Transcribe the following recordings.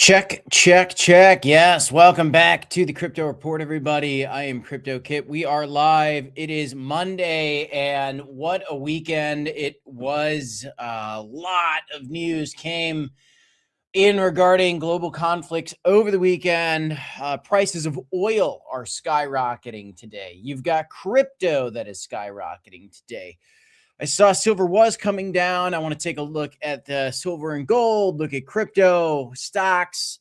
Check, check, check. Yes, welcome back to the Crypto Report, everybody. I am Crypto Kit. We are live. It is Monday, and what a weekend it was. A lot of news came in regarding global conflicts over the weekend. Prices of oil are skyrocketing today. You've got crypto that is skyrocketing today. I saw silver was coming down. I want to take a look at the silver and gold, look at crypto, stocks,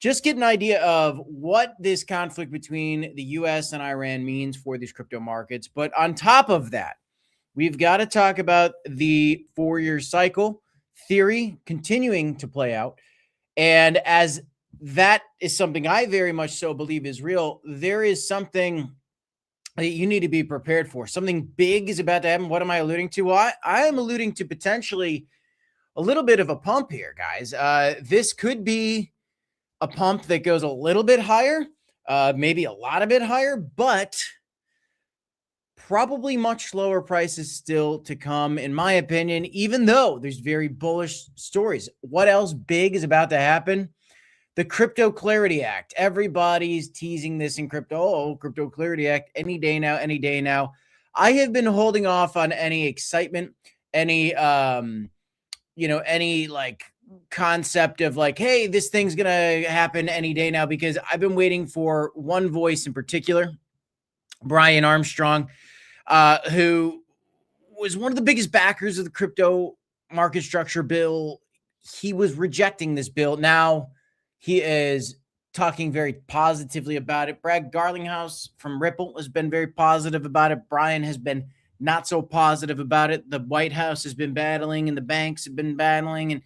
just get an idea of what this conflict between the US and Iran means for these crypto markets. But on top of that, we've got to talk about the 4-year cycle theory continuing to play out. And as that is something I very much so believe is real, there is something that you need to be prepared for. Something big is about to happen. What am I alluding to? Well, I am alluding to potentially a little bit of a pump here, guys. This could be a pump that goes a little bit higher, maybe a lot of bit higher, but probably much lower prices still to come, in my opinion, even though there's very bullish stories. What else big is about to happen? The Crypto Clarity Act. Everybody's teasing this in crypto. Oh, Crypto Clarity Act, any day now, any day now. I have been holding off on any excitement, any like concept of like, hey, this thing's gonna happen any day now, because I've been waiting for one voice in particular, Brian Armstrong, who was one of the biggest backers of the crypto market structure bill. He was rejecting this bill. Now he is talking very positively about it. Brad Garlinghouse from Ripple has been very positive about it. Brian has been not so positive about it. The White House has been battling, and the banks have been battling, and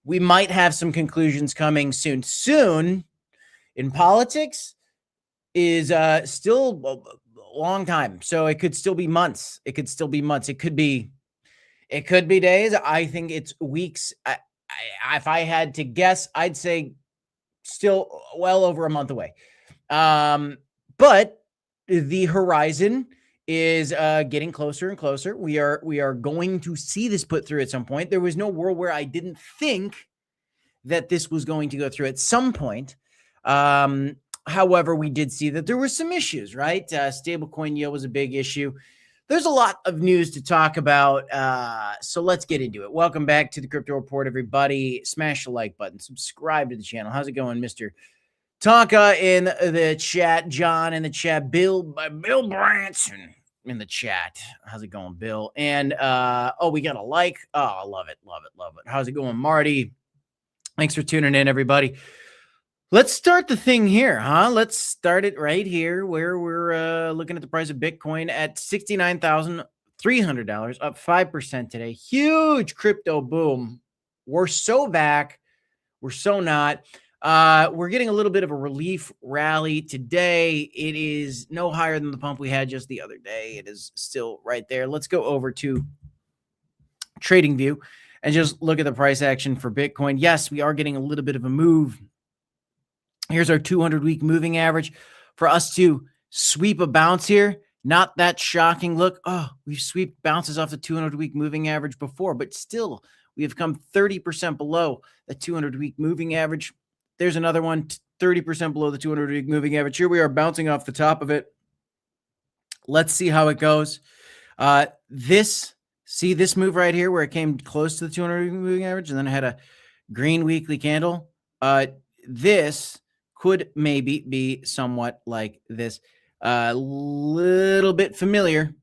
we might have some conclusions coming soon. Soon in politics is still a long time. So it could still be months. It could still be months. It could be days. I think it's weeks. If I had to guess, I'd say still well over a month away. But the horizon is getting closer and closer. We are going to see this put through at some point. There was no world where I didn't think that this was going to go through at some point. However, we did see that there were some issues, right? Stablecoin yield was a big issue. There's a lot of news to talk about, so let's get into it. Welcome back to the Crypto Report, everybody. Smash the like button. Subscribe to the channel. How's it going, Mr. Tonka in the chat? John in the chat. Bill Branson in the chat. How's it going, Bill? And, oh, we got a like. Oh, I love it, love it, love it. How's it going, Marty? Thanks for tuning in, everybody. Let's start the thing here, huh? Let's start it right here where we're looking at the price of Bitcoin at $69,300, up 5% today. Huge crypto boom. We're so back. We're so not. We're getting a little bit of a relief rally today. It is no higher than the pump we had just the other day. It is still right there. Let's go over to TradingView and just look at the price action for Bitcoin. Yes, we are getting a little bit of a move. Here's our 200-week moving average. For us to sweep a bounce here, not that shocking. Look, oh, we've swept bounces off the 200-week moving average before, but still, we have come 30% below the 200-week moving average. There's another one, 30% below the 200-week moving average. Here we are bouncing off the top of it. Let's see how it goes. See this move right here where it came close to the 200-week moving average, and then it had a green weekly candle. This could maybe be somewhat like this. A little bit familiar.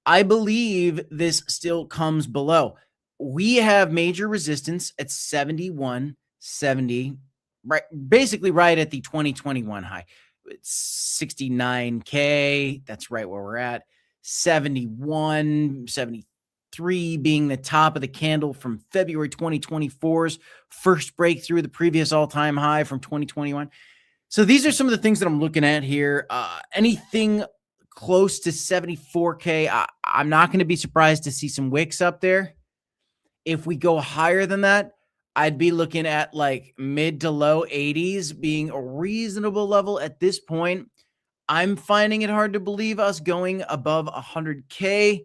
I believe this still comes below. We have major resistance at 71.70, right, basically right at the 2021 high. It's 69K. That's right where we're at. 71, 73 being the top of the candle from February 2024's first breakthrough, the previous all-time high from 2021. So these are some of the things that I'm looking at here. Anything close to 74K, I'm not going to be surprised to see some wicks up there. If we go higher than that, I'd be looking at like mid to low 80s being a reasonable level at this point. I'm finding it hard to believe us going above 100K.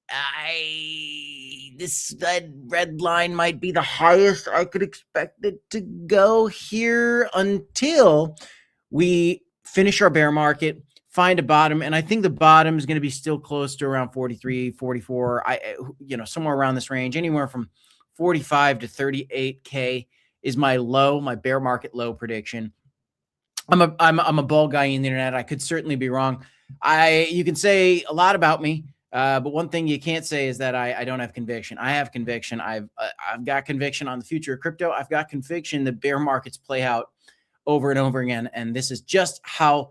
I that red line might be the highest I could expect it to go here until we finish our bear market, find a bottom, and I think the bottom is going to be still close to around 43, 44, somewhere around this range, anywhere from 45 to 38K is my low, my bear market low prediction. I'm a bull guy in the internet. I could certainly be wrong. You can say a lot about me, but one thing you can't say is that I don't have conviction. I have conviction. I've got conviction on the future of crypto. I've got conviction that bear markets play out over and over again, and this is just how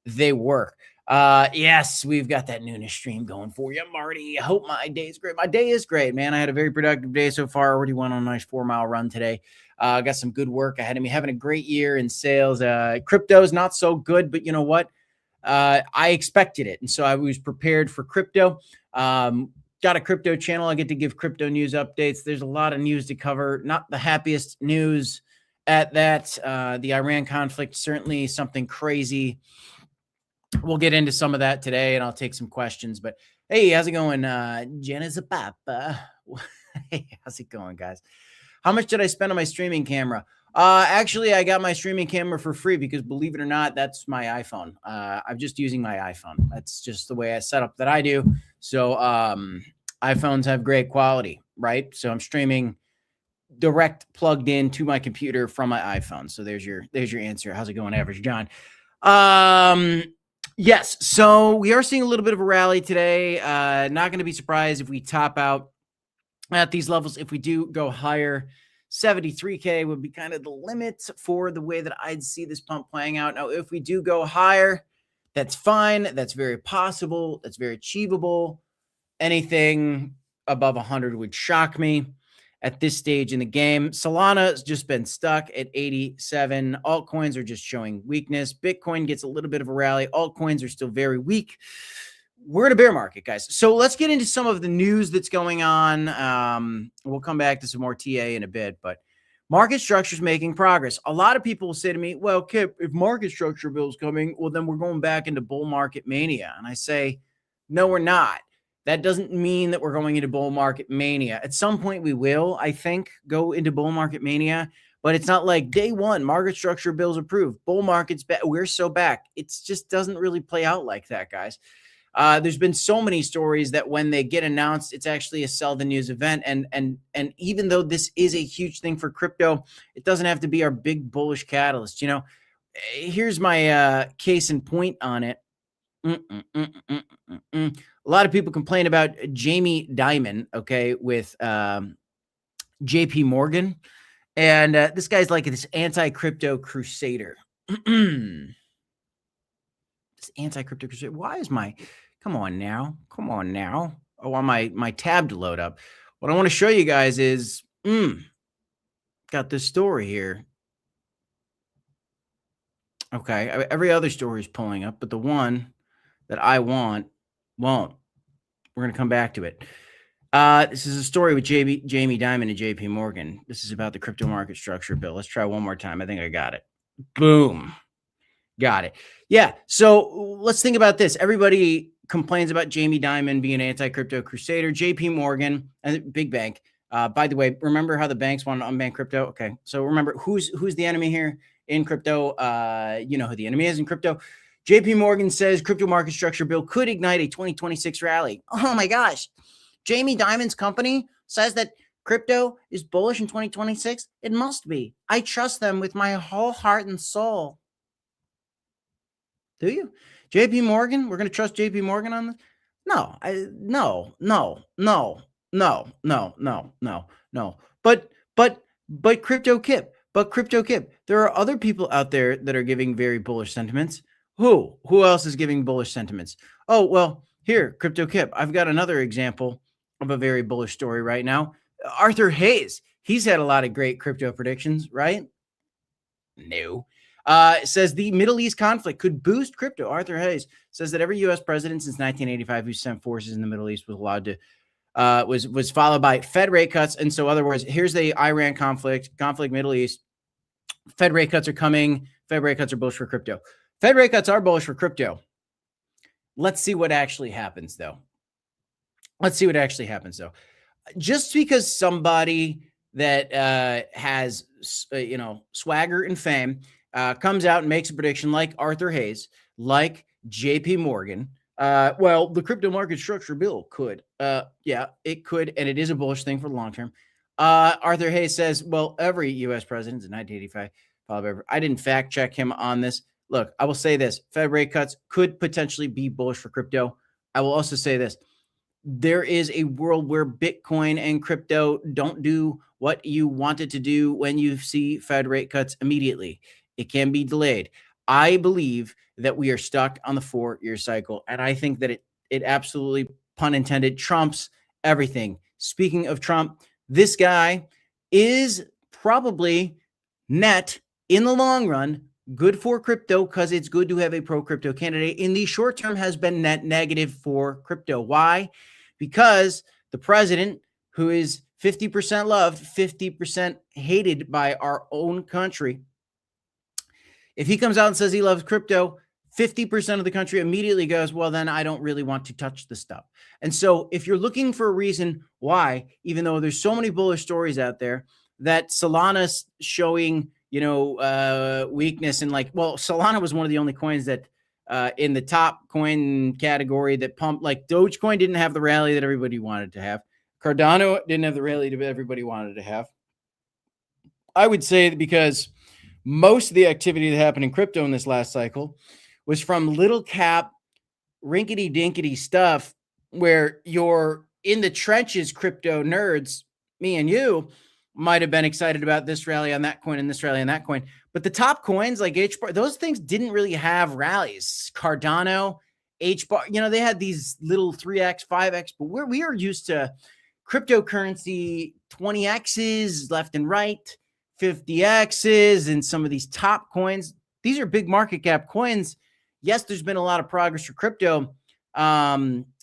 they work. Yes, we've got that noonish stream going for you, Marty. I hope my day is great. My day is great, man. I had a very productive day so far. Already went on a nice 4-mile run today. Got some good work ahead of me. Having a great year in sales. Crypto is not so good, but you know what? I expected it, and so I was prepared for crypto. Got a crypto channel. I get to give crypto news updates. There's a lot of news to cover. Not the happiest news at that. The Iran conflict, certainly something crazy. We'll get into some of that today, and I'll take some questions. But hey, how's it going, Jenna Zapapa? Hey, how's it going, guys? How much did I spend on my streaming camera? Actually, I got my streaming camera for free because, believe it or not, that's my iPhone. I'm just using my iPhone. That's just the way I set up that I do. So iPhones have great quality, right? So I'm streaming direct plugged in to my computer from my iPhone. So there's your answer. How's it going, Average John? Yes. So we are seeing a little bit of a rally today. Not going to be surprised if we top out at these levels. If we do go higher, 73K would be kind of the limit for the way that I'd see this pump playing out. Now, if we do go higher, that's fine. That's very possible. That's very achievable. Anything above 100 would shock me at this stage in the game. Solana has just been stuck at 87. Altcoins are just showing weakness. Bitcoin gets a little bit of a rally. Altcoins are still very weak. We're in a bear market, guys. So let's get into some of the news that's going on. We'll come back to some more TA in a bit, but market structure is making progress. A lot of people will say to me, well, Kip, if market structure bill is coming, well, then we're going back into bull market mania. And I say, no, we're not. That doesn't mean that we're going into bull market mania. At some point we will, I think, go into bull market mania, but it's not like day one, market structure bills approved, bull market's back, we're so back. It just doesn't really play out like that, guys. There's been so many stories that when they get announced, it's actually a sell the news event. And even though this is a huge thing for crypto, it doesn't have to be our big bullish catalyst. You know, here's my case in point on it. A lot of people complain about Jamie Dimon, okay, with JP Morgan. And this guy's like this anti-crypto crusader. This anti-crypto crusader. Why is my... Come on now. I want my tab to load up. What I want to show you guys is... got this story here. Okay, every other story is pulling up, but the one that I want won't. We're going to come back to it. This is a story with Jamie Dimon and JP Morgan. This is about the crypto market structure bill. Let's try one more time. I think I got it. Boom. Got it. Yeah. So let's think about this. Everybody complains about Jamie Dimon being an anti-crypto crusader. JP Morgan, a big bank. By the way, remember how the banks want to unban crypto? Okay. So remember who's the enemy here in crypto? You know who the enemy is in crypto. JP Morgan says crypto market structure bill could ignite a 2026 rally. Oh my gosh. Jamie Dimon's company says that crypto is bullish in 2026. It must be. I trust them with my whole heart and soul. Do you? JP Morgan? We're going to trust JP Morgan on this? No. No. But Crypto Kip. There are other people out there that are giving very bullish sentiments. Who else is giving bullish sentiments? Oh, well, here, Crypto Kip. I've got another example of a very bullish story right now. Arthur Hayes. He's had a lot of great crypto predictions, right? No. Says the Middle East conflict could boost crypto. Arthur Hayes says that every U.S. president since 1985 who sent forces in the Middle East was allowed to was followed by Fed rate cuts. And so, other words, here's the Iran conflict, Middle East. Fed rate cuts are coming. Fed rate cuts are bullish for crypto. Fed rate cuts are bullish for crypto. Let's see what actually happens, though. just because somebody that has swagger and fame comes out and makes a prediction like Arthur Hayes, like JP Morgan, well, the crypto market structure bill could, yeah, it could, and it is a bullish thing for the long term. Arthur Hayes says, well, every U.S. president in 1985, I didn't fact check him on this. Look, I will say this: Fed rate cuts could potentially be bullish for crypto. I will also say this: there is a world where Bitcoin and crypto don't do what you want it to do when you see Fed rate cuts immediately. It can be delayed. I believe that we are stuck on the 4-year cycle, and I think that it absolutely, pun intended, trumps everything. Speaking of Trump, this guy is probably net in the long run good for crypto because it's good to have a pro crypto candidate. In the short term, has been net negative for crypto. Why? Because the president, who is 50% loved, 50% hated by our own country, if he comes out and says he loves crypto, 50% of the country immediately goes, well, then I don't really want to touch the stuff. And so if you're looking for a reason why, even though there's so many bullish stories out there, that Solana's showing, weakness, and Solana was one of the only coins that in the top coin category that pumped. Like Dogecoin didn't have the rally that everybody wanted to have. Cardano didn't have the rally that everybody wanted to have. I would say that because most of the activity that happened in crypto in this last cycle was from little cap, rinkety dinkety stuff where you're in the trenches crypto nerds, me and you, might have been excited about this rally on that coin and this rally on that coin. But the top coins like HBAR, those things didn't really have rallies. Cardano, HBAR, they had these little 3x, 5x, but we are used to cryptocurrency 20x's left and right, 50x's, and some of these top coins. These are big market cap coins. Yes, there's been a lot of progress for crypto.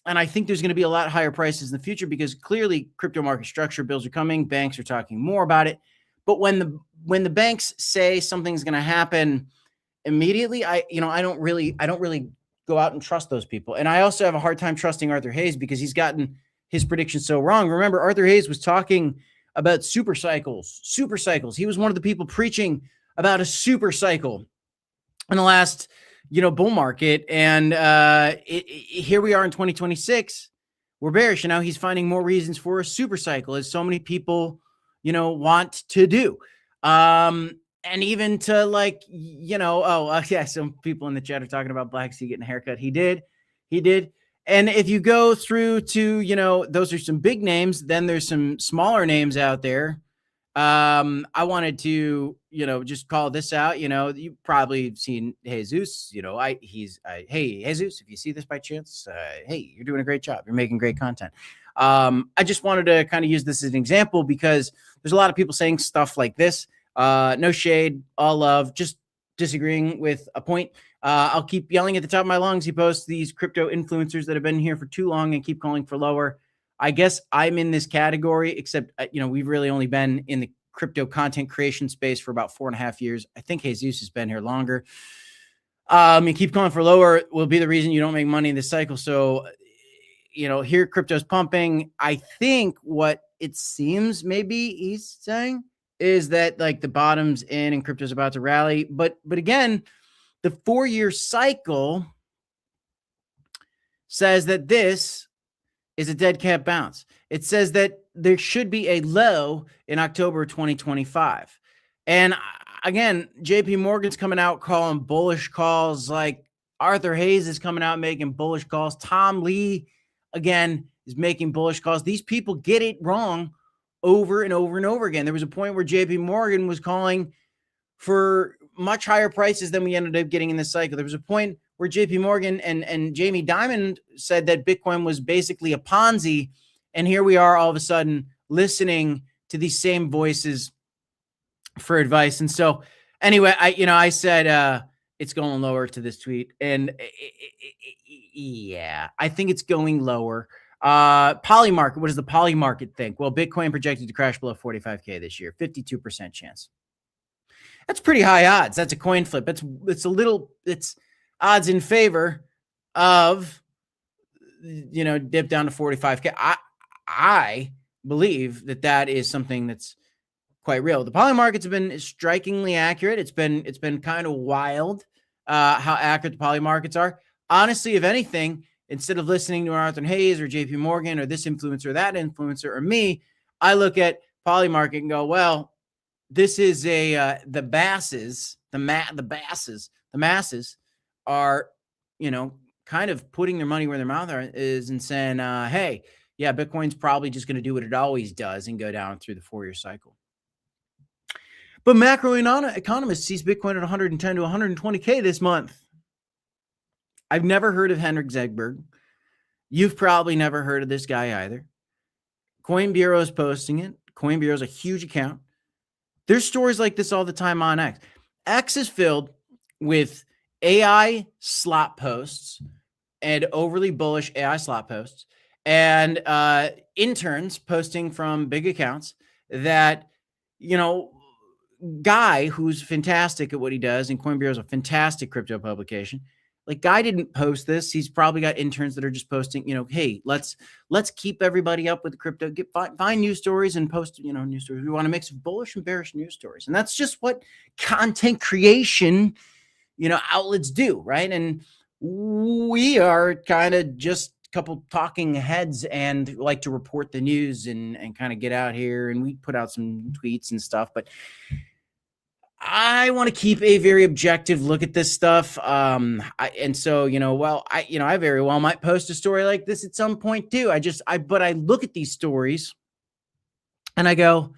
And I think there's going to be a lot higher prices in the future because clearly crypto market structure bills are coming. Banks are talking more about it. But when the banks say something's going to happen immediately, I don't really go out and trust those people. And I also have a hard time trusting Arthur Hayes because he's gotten his predictions so wrong. Remember, Arthur Hayes was talking about super cycles. He was one of the people preaching about a super cycle in the last bull market. And here we are in 2026. We're bearish. And now he's finding more reasons for a super cycle, as so many people, want to do. And even to some people in the chat are talking about Blacksea getting a haircut. He did. And if you go through to, those are some big names, then there's some smaller names out there. I wanted to, just call this out. You've probably seen Jesus. Hey, Jesus, if you see this by chance, hey, you're doing a great job. You're making great content. I just wanted to kind of use this as an example because there's a lot of people saying stuff like this. No shade, all love, just disagreeing with a point. I'll keep yelling at the top of my lungs. He posts these crypto influencers that have been here for too long and keep calling for lower. I guess I'm in this category, except, we've really only been in the crypto content creation space for about 4.5 years. I think Jesus has been here longer. You keep calling for lower will be the reason you don't make money in this cycle. So, here crypto's pumping. I think what it seems maybe he's saying is that the bottom's in and crypto's about to rally. But again, the 4-year cycle says that this is a dead cat bounce. It says that there should be a low in October 2025. And again, JP Morgan's coming out calling bullish calls. Like Arthur Hayes is coming out making bullish calls. Tom Lee, again, is making bullish calls. These people get it wrong over and over and over again. There was a point where JP Morgan was calling for much higher prices than we ended up getting in this cycle. There was a point where JP Morgan and Jamie Dimon said that Bitcoin was basically a Ponzi. And here we are all of a sudden listening to these same voices for advice. And so anyway, I said, it's going lower to this tweet. And yeah, I think it's going lower. Polymarket, what does the Polymarket think? Well, Bitcoin projected to crash below 45K this year, 52% chance. That's pretty high odds. That's a coin flip. It's odds in favor of, dip down to 45K. I believe that that is something that's quite real. The poly markets have been strikingly accurate. It's been kind of wild how accurate the poly markets are. Honestly, if anything, instead of listening to Arthur Hayes or JP Morgan or this influencer, that influencer, or me, I look at poly market and go, well, this is the masses are, kind of putting their money where their mouth is and saying, hey, yeah, Bitcoin's probably just going to do what it always does and go down through the 4-year cycle. But macro economist sees Bitcoin at 110 to 120K this month. I've never heard of Henrik Zegberg. You've probably never heard of this guy either. Coin Bureau is posting it. Coin Bureau is a huge account. There's stories like this all the time on X. X is filled with AI slot posts and overly bullish AI slot posts and interns posting from big accounts that, Guy, who's fantastic at what he does, and Coin Bureau is a fantastic crypto publication. Like, Guy didn't post this. He's probably got interns that are just posting, hey, let's keep everybody up with the crypto. Find news stories and post, news stories. We want to mix bullish and bearish news stories. And that's just what content creation, outlets do, right? And we are kind of just a couple talking heads and like to report the news and kind of get out here, and we put out some tweets and stuff, but I want to keep a very objective look at this stuff. I very well might post a story like this at some point too. But I look at these stories and I go,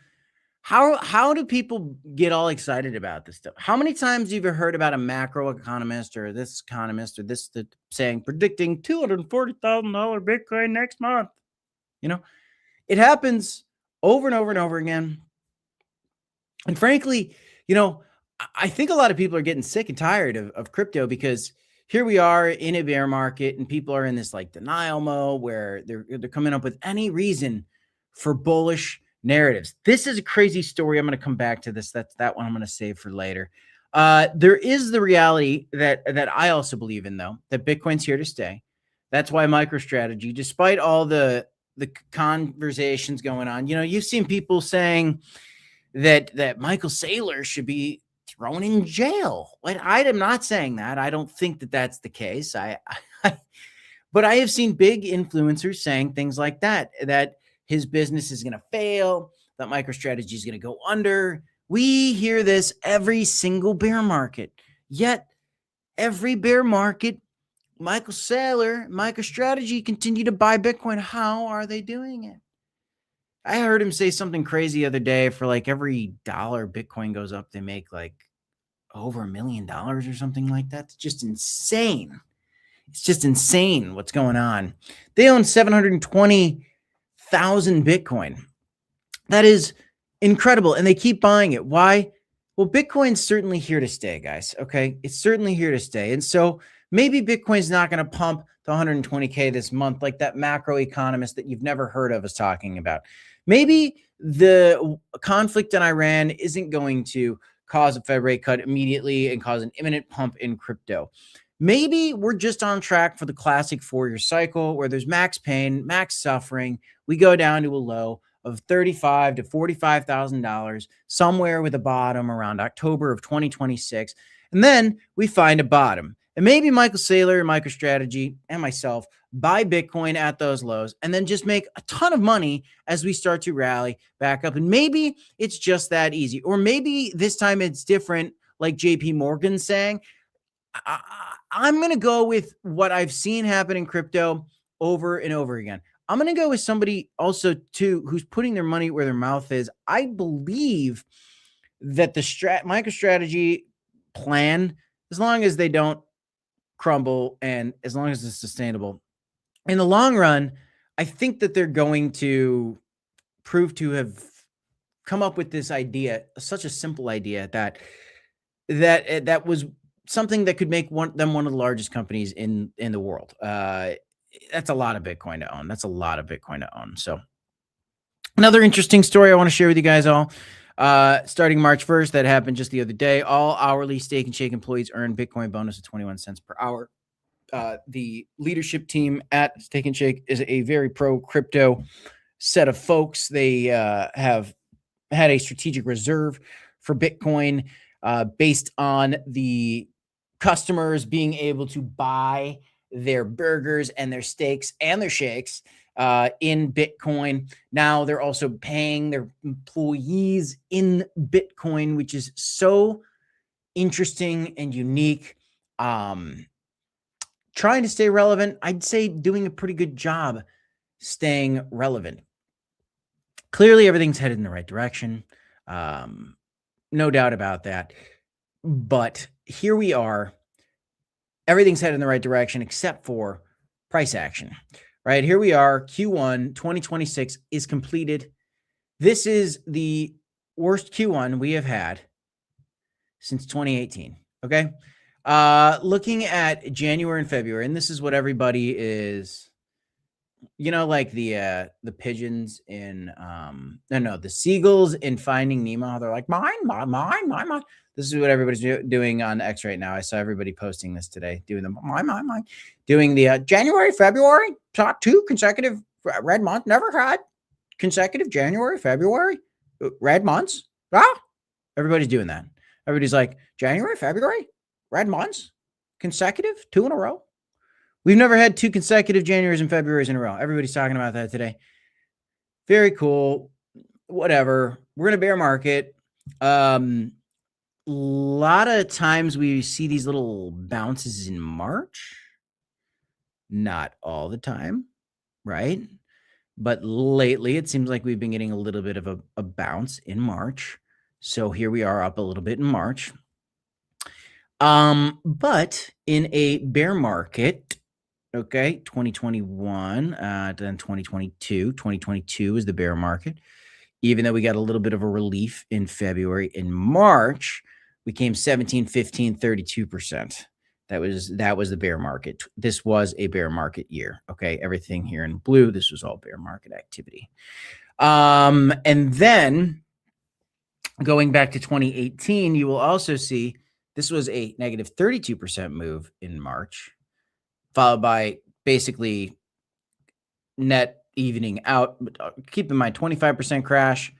how do people get all excited about this stuff? How many times have you heard about a macro economist or this economist or this saying predicting $240,000 Bitcoin next month? It happens over and over and over again. And frankly, I think a lot of people are getting sick and tired of crypto, because here we are in a bear market and people are in this like denial mode where they're coming up with any reason for bullish narratives. This is a crazy story. I'm going to come back to this. That one I'm going to save for later. There is the reality that I also believe in, though, that Bitcoin's here to stay. That's why MicroStrategy, despite all the conversations going on, you've seen people saying that Michael Saylor should be thrown in jail. I am not saying that. I don't think that that's the case. But I have seen big influencers saying things like that his business is going to fail, that MicroStrategy is going to go under. We hear this every single bear market. Yet every bear market, Michael Saylor, MicroStrategy continue to buy Bitcoin. How are they doing it? I heard him say something crazy the other day. For like every dollar Bitcoin goes up, they make like over $1 million or something like that. It's just insane. It's just insane what's going on. They own 720,000 Bitcoin. That is incredible. And they keep buying it. Why? Well, Bitcoin's certainly here to stay, guys. Okay. It's certainly here to stay. And so maybe Bitcoin's not going to pump to 120K this month, like that macro economist that you've never heard of is talking about. Maybe the conflict in Iran isn't going to cause a Fed rate cut immediately and cause an imminent pump in crypto. Maybe we're just on track for the classic 4-year cycle where there's max pain, max suffering. We go down to a low of $35,000 to $45,000, somewhere with a bottom around October of 2026. And then we find a bottom. And maybe Michael Saylor, MicroStrategy, and myself buy Bitcoin at those lows and then just make a ton of money as we start to rally back up. And maybe it's just that easy. Or maybe this time it's different, like JP Morgan saying. I'm going to go with what I've seen happen in crypto over and over again. I'm going to go with somebody also, too, who's putting their money where their mouth is. I believe that the MicroStrategy plan, as long as they don't crumble and as long as it's sustainable, in the long run, I think that they're going to prove to have come up with this idea, such a simple idea that was something that could make them one of the largest companies in the world. That's a lot of Bitcoin to own. That's a lot of Bitcoin to own. So another interesting story I want to share with you guys all. Starting March 1st, that happened just the other day. All hourly Steak and Shake employees earn Bitcoin bonus of 21 cents per hour. The leadership team at Steak and Shake is a very pro crypto set of folks. They have had a strategic reserve for Bitcoin based on the customers being able to buy their burgers and their steaks and their shakes in Bitcoin. Now they're also paying their employees in Bitcoin, which is so interesting and unique. Trying to stay relevant, I'd say doing a pretty good job staying relevant. Clearly, everything's headed in the right direction. No doubt about that. But here we are. Everything's headed in the right direction except for price action, right? Here we are. Q1 2026 is completed. This is the worst Q1 we have had since 2018. Okay. Looking at January and February, and this is what everybody is, like the pigeons in the seagulls in Finding Nemo. They're like, mine. This is what everybody's doing on X right now. I saw everybody posting this today, doing the mine, doing the January, February, top 2 consecutive red month. Never had consecutive January, February red months. Everybody's doing that. Everybody's like, January, February, red months, consecutive, 2 in a row. We've never had 2 consecutive Januaries and Februarys in a row. Everybody's talking about that today. Very cool. Whatever. We're in a bear market. Lot of times we see these little bounces in March. Not all the time, right? But lately, it seems like we've been getting a little bit of a bounce in March. So here we are up a little bit in March. But in a bear market, okay, 2021, then 2022. 2022 is the bear market. Even though we got a little bit of a relief in February, in March, we came 17, 15, 32%. That was the bear market. This was a bear market year. Okay, everything here in blue, this was all bear market activity. And then going back to 2018, you will also see this was a negative 32% move in March, followed by basically net evening out. But keep in mind, 25% crash,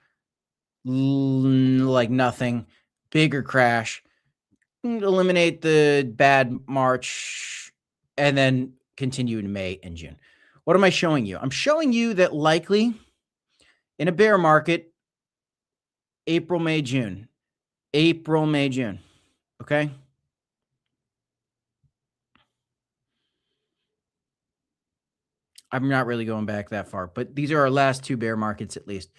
like nothing. Bigger crash, eliminate the bad March, and then continue in May and June. What am I showing you? I'm showing you that likely in a bear market, April, May, June. April, May, June. Okay? I'm not really going back that far, but these are our last 2 bear markets at least.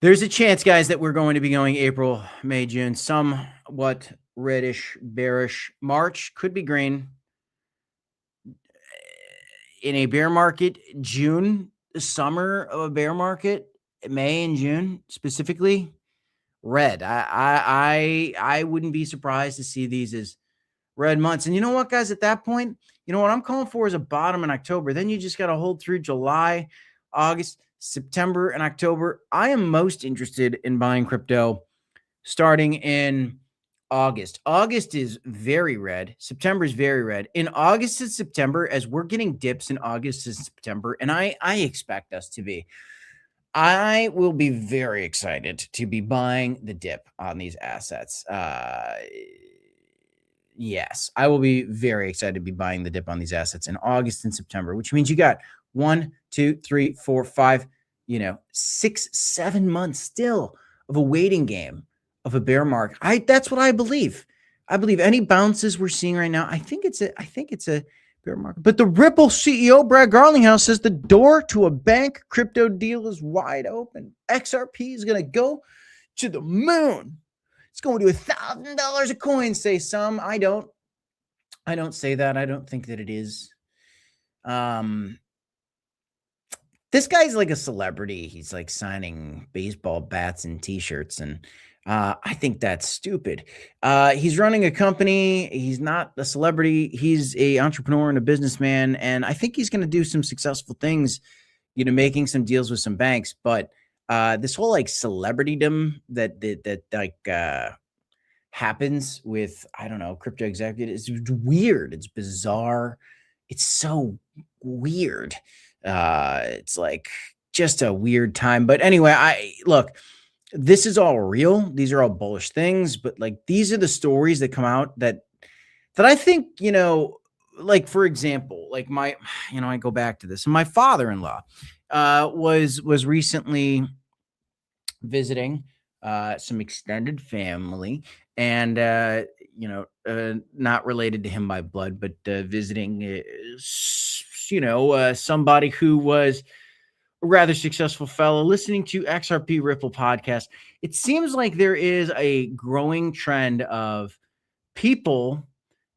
There's a chance, guys, that we're going to be going April, May, June, somewhat reddish, bearish. March could be green. In a bear market, June, the summer of a bear market, May and June specifically, red. I wouldn't be surprised to see these as red months. And you know what, guys, at that point, what I'm calling for is a bottom in October. Then you just got to hold through July, August, September, and October. I am most interested in buying crypto starting in August. August is very red. September is very red. In August and September, as we're getting dips in August and September, and I expect us to be, I will be very excited to be buying the dip on these assets. Yes, I will be very excited to be buying the dip on these assets in August and September, which means you got 1, 2, 3, 4, 5, 6, 7 months still of a waiting game of a bear market. That's what I believe. I believe any bounces we're seeing right now, I think it's a bear market. But the Ripple CEO, Brad Garlinghouse, says the door to a bank crypto deal is wide open. XRP is going to go to the moon. It's going to $1,000 a coin, say some. I don't say that. I don't think that it is. This guy's like a celebrity. He's like signing baseball bats and t-shirts, and I think that's stupid. He's running a company. He's not a celebrity. He's an entrepreneur and a businessman, and I think he's going to do some successful things, making some deals with some banks. But this whole like celebritydom that happens with, I don't know, crypto executives, it's weird. It's bizarre. It's so weird. It's like just a weird time. But anyway, look, this is all real. These are all bullish things, but like these are the stories that come out that I think, like for example, like I go back to this. My father-in-law was recently visiting some extended family, and not related to him by blood, but visiting somebody who was a rather successful fellow, listening to XRP Ripple podcast. It seems like there is a growing trend of people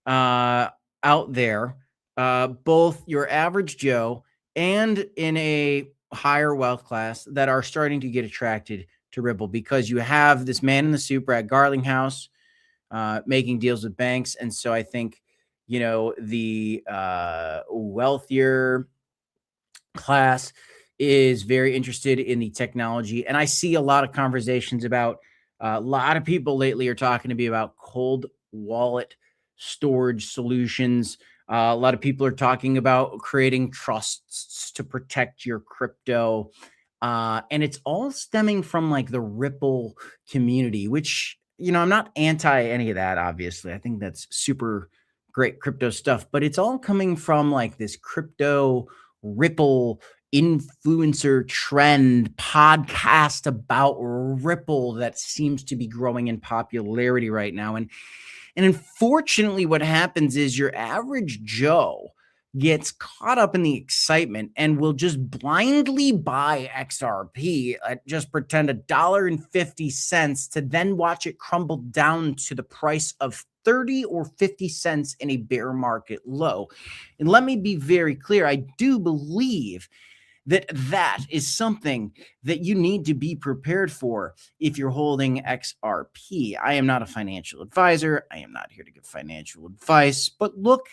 out there, both your average Joe and in a higher wealth class, that are starting to get attracted to Ripple, because you have this man in the suit, Brad Garlinghouse, making deals with banks. And so I think, the wealthier class is very interested in the technology. And I see a lot of conversations about, a lot of people lately are talking to me about cold wallet storage solutions. A lot of people are talking about creating trusts to protect your crypto. And it's all stemming from like the Ripple community, which, I'm not anti any of that, obviously. I think that's super great crypto stuff, but it's all coming from like this crypto Ripple influencer trend podcast about Ripple that seems to be growing in popularity right now. And unfortunately, what happens is your average Joe gets caught up in the excitement and will just blindly buy XRP, just pretend $1.50 to then watch it crumble down to the price of 30 or 50 cents in a bear market low. And let me be very clear, I do believe that is something that you need to be prepared for if you're holding XRP. I am not a financial advisor. I am not here to give financial advice, but look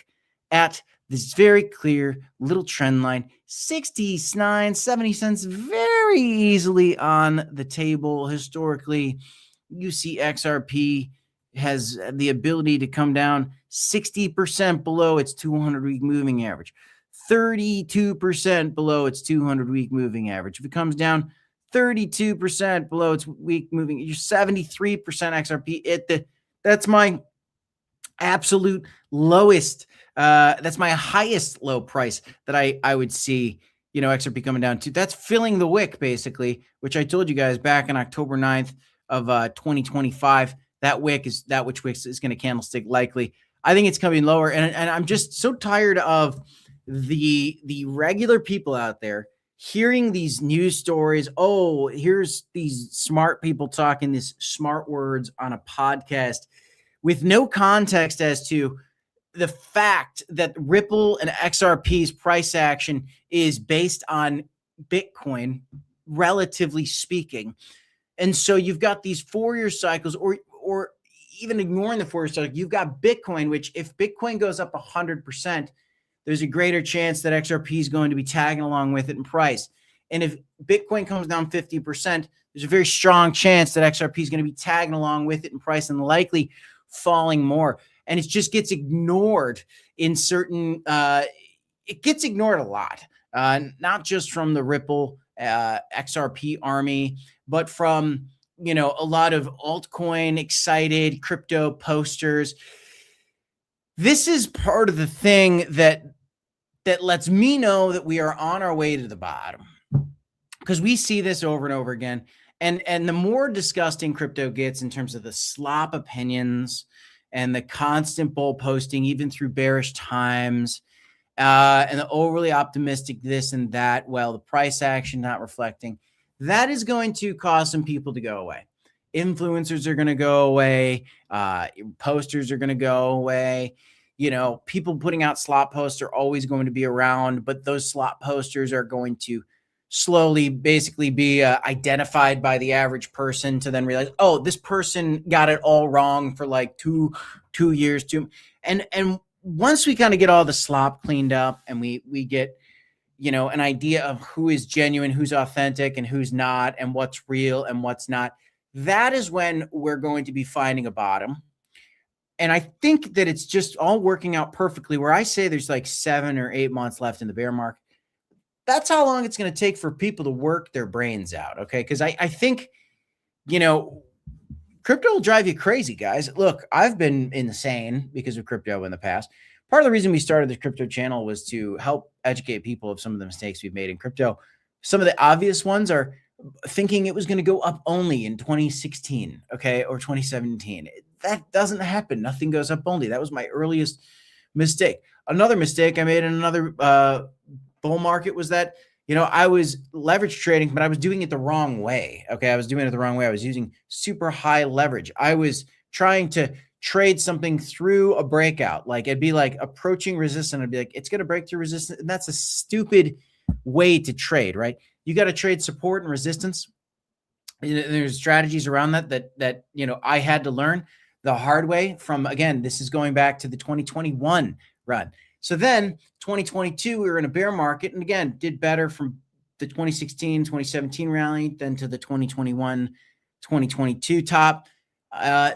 at this very clear little trend line, 69, 70 cents, very easily on the table. Historically, you see XRP has the ability to come down 60% below its 200-week moving average. 32% below its 200-week moving average. If it comes down 32% below its week moving, you're 73% XRP. That's my absolute lowest. That's my highest low price that I would see, XRP coming down to. That's filling the wick, basically, which I told you guys back on October 9th of 2025. That wick is that which wick is going to candlestick likely. I think it's coming lower, and I'm just so tired of the regular people out there hearing these news stories. Oh, here's these smart people talking these smart words on a podcast with no context as to the fact that Ripple and XRP's price action is based on Bitcoin, relatively speaking. And so you've got these 4-year cycles, or even ignoring the 4-year cycle, you've got Bitcoin, which if Bitcoin goes up 100%, there's a greater chance that XRP is going to be tagging along with it in price. And if Bitcoin comes down 50%, there's a very strong chance that XRP is going to be tagging along with it in price and likely falling more. And it just gets ignored in certain, it gets ignored a lot, not just from the Ripple XRP army, but from, a lot of altcoin excited crypto posters. This is part of the thing that lets me know that we are on our way to the bottom, because we see this over and over again. And the more disgusting crypto gets in terms of the slop opinions and the constant bull posting, even through bearish times, and the overly optimistic this and that, the price action not reflecting, that is going to cause some people to go away. Influencers are going to go away. Posters are going to go away. People putting out slot posts are always going to be around, but those slot posters are going to slowly basically be identified by the average person to then realize, oh, this person got it all wrong for like two years. And once we kind of get all the slop cleaned up and we get, an idea of who is genuine, who's authentic, and who's not, and what's real and what's not, that is when we're going to be finding a bottom. And I think that it's just all working out perfectly, where I say there's like 7 or 8 months left in the bear market. that's how long it's going to take for people to work their brains out. Okay. Because I think, crypto will drive you crazy, guys. Look, I've been insane because of crypto in the past. Part of the reason we started the crypto channel was to help educate people of some of the mistakes we've made in crypto. Some of the obvious ones are thinking it was going to go up only in 2016, okay, or 2017. That doesn't happen. Nothing goes up only. That was my earliest mistake. Another mistake I made in another bull market was that, I was leverage trading, but I was doing it the wrong way. Okay. I was doing it the wrong way. I was using super high leverage. I was trying to trade something through a breakout. Like it'd be like approaching resistance. I'd be like, it's going to break through resistance. And that's a stupid way to trade, right? You got to trade support and resistance. There's strategies around that I had to learn the hard way from, again, this is going back to the 2021 run. So then 2022, we were in a bear market and again, did better from the 2016, 2017 rally, then to the 2021, 2022 top.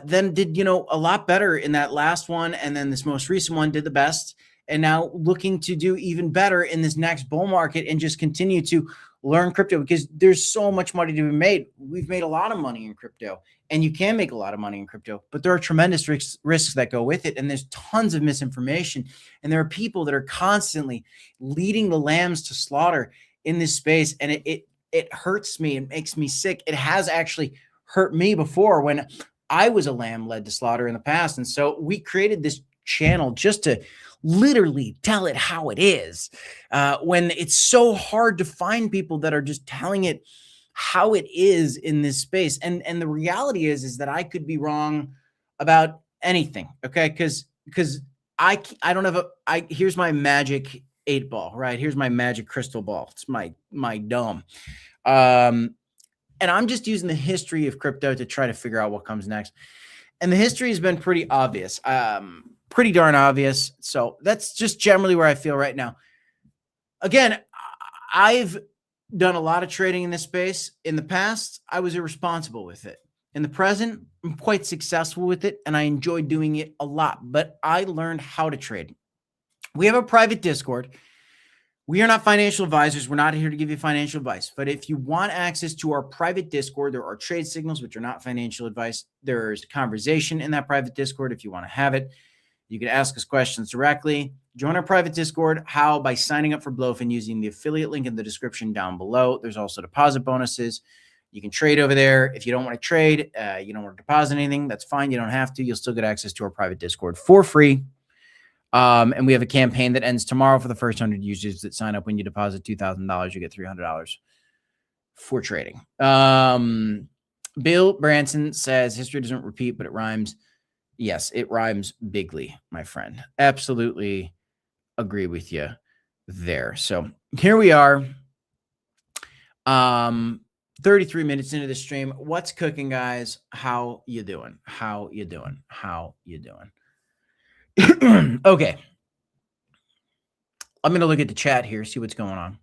Then did, a lot better in that last one. And then this most recent one did the best. And now looking to do even better in this next bull market and just continue to learn crypto because there's so much money to be made. We've made a lot of money in crypto and you can make a lot of money in crypto, but there are tremendous risks that go with it. And there's tons of misinformation. And there are people that are constantly leading the lambs to slaughter in this space. And it hurts me. It makes me sick. It has actually hurt me before when I was a lamb led to slaughter in the past. And so we created this channel just to literally tell it how it is, when it's so hard to find people that are just telling it how it is in this space. And the reality is that I could be wrong about anything. Okay. Cause I don't have here's my magic 8-ball, right? Here's my magic crystal ball. It's my dome. And I'm just using the history of crypto to try to figure out what comes next. And the history has been pretty obvious. Pretty darn obvious. So that's just generally where I feel right now. Again, I've done a lot of trading in this space. In the past, I was irresponsible with it. In the present, I'm quite successful with it and I enjoy doing it a lot, but I learned how to trade. We have a private Discord. We are not financial advisors. We're not here to give you financial advice. But if you want access to our private Discord, there are trade signals, which are not financial advice. There's conversation in that private Discord if you want to have it. You can ask us questions directly. Join our private Discord. How? By signing up for Blofin using the affiliate link in the description down below. There's also deposit bonuses. You can trade over there. If you don't want to trade, you don't want to deposit anything, that's fine. You don't have to. You'll still get access to our private Discord for free. And we have a campaign that ends tomorrow for the first 100 users that sign up. When you deposit $2,000, you get $300 for trading. Bill Branson says history doesn't repeat, but it rhymes. Yes, it rhymes bigly, my friend. Absolutely agree with you there. So here we are. 33 minutes into the stream. What's cooking, guys? How you doing? How you doing? How you doing? Okay. I'm going to look at the chat here, see what's going on.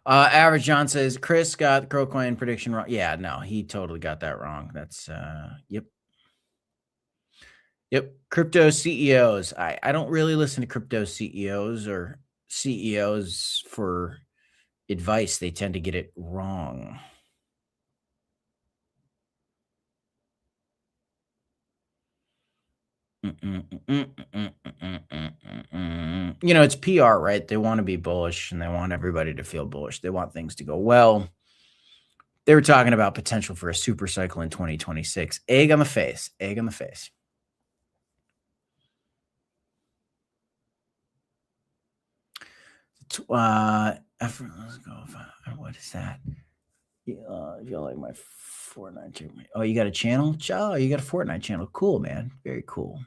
Average John says, Chris got the Crow Coin prediction wrong. Yeah, no, he totally got that wrong. That's, yep. Crypto CEOs. I don't really listen to crypto CEOs or CEOs for advice. They tend to get it wrong. It's PR, right? They want to be bullish and they want everybody to feel bullish. They want things to go well. They were talking about potential for a super cycle in 2026. Egg on the face. Egg on the face. Let's go. What is that? You like my Fortnite channel? Oh, you got a channel? Oh, you got a Fortnite channel. Cool, man. Very cool.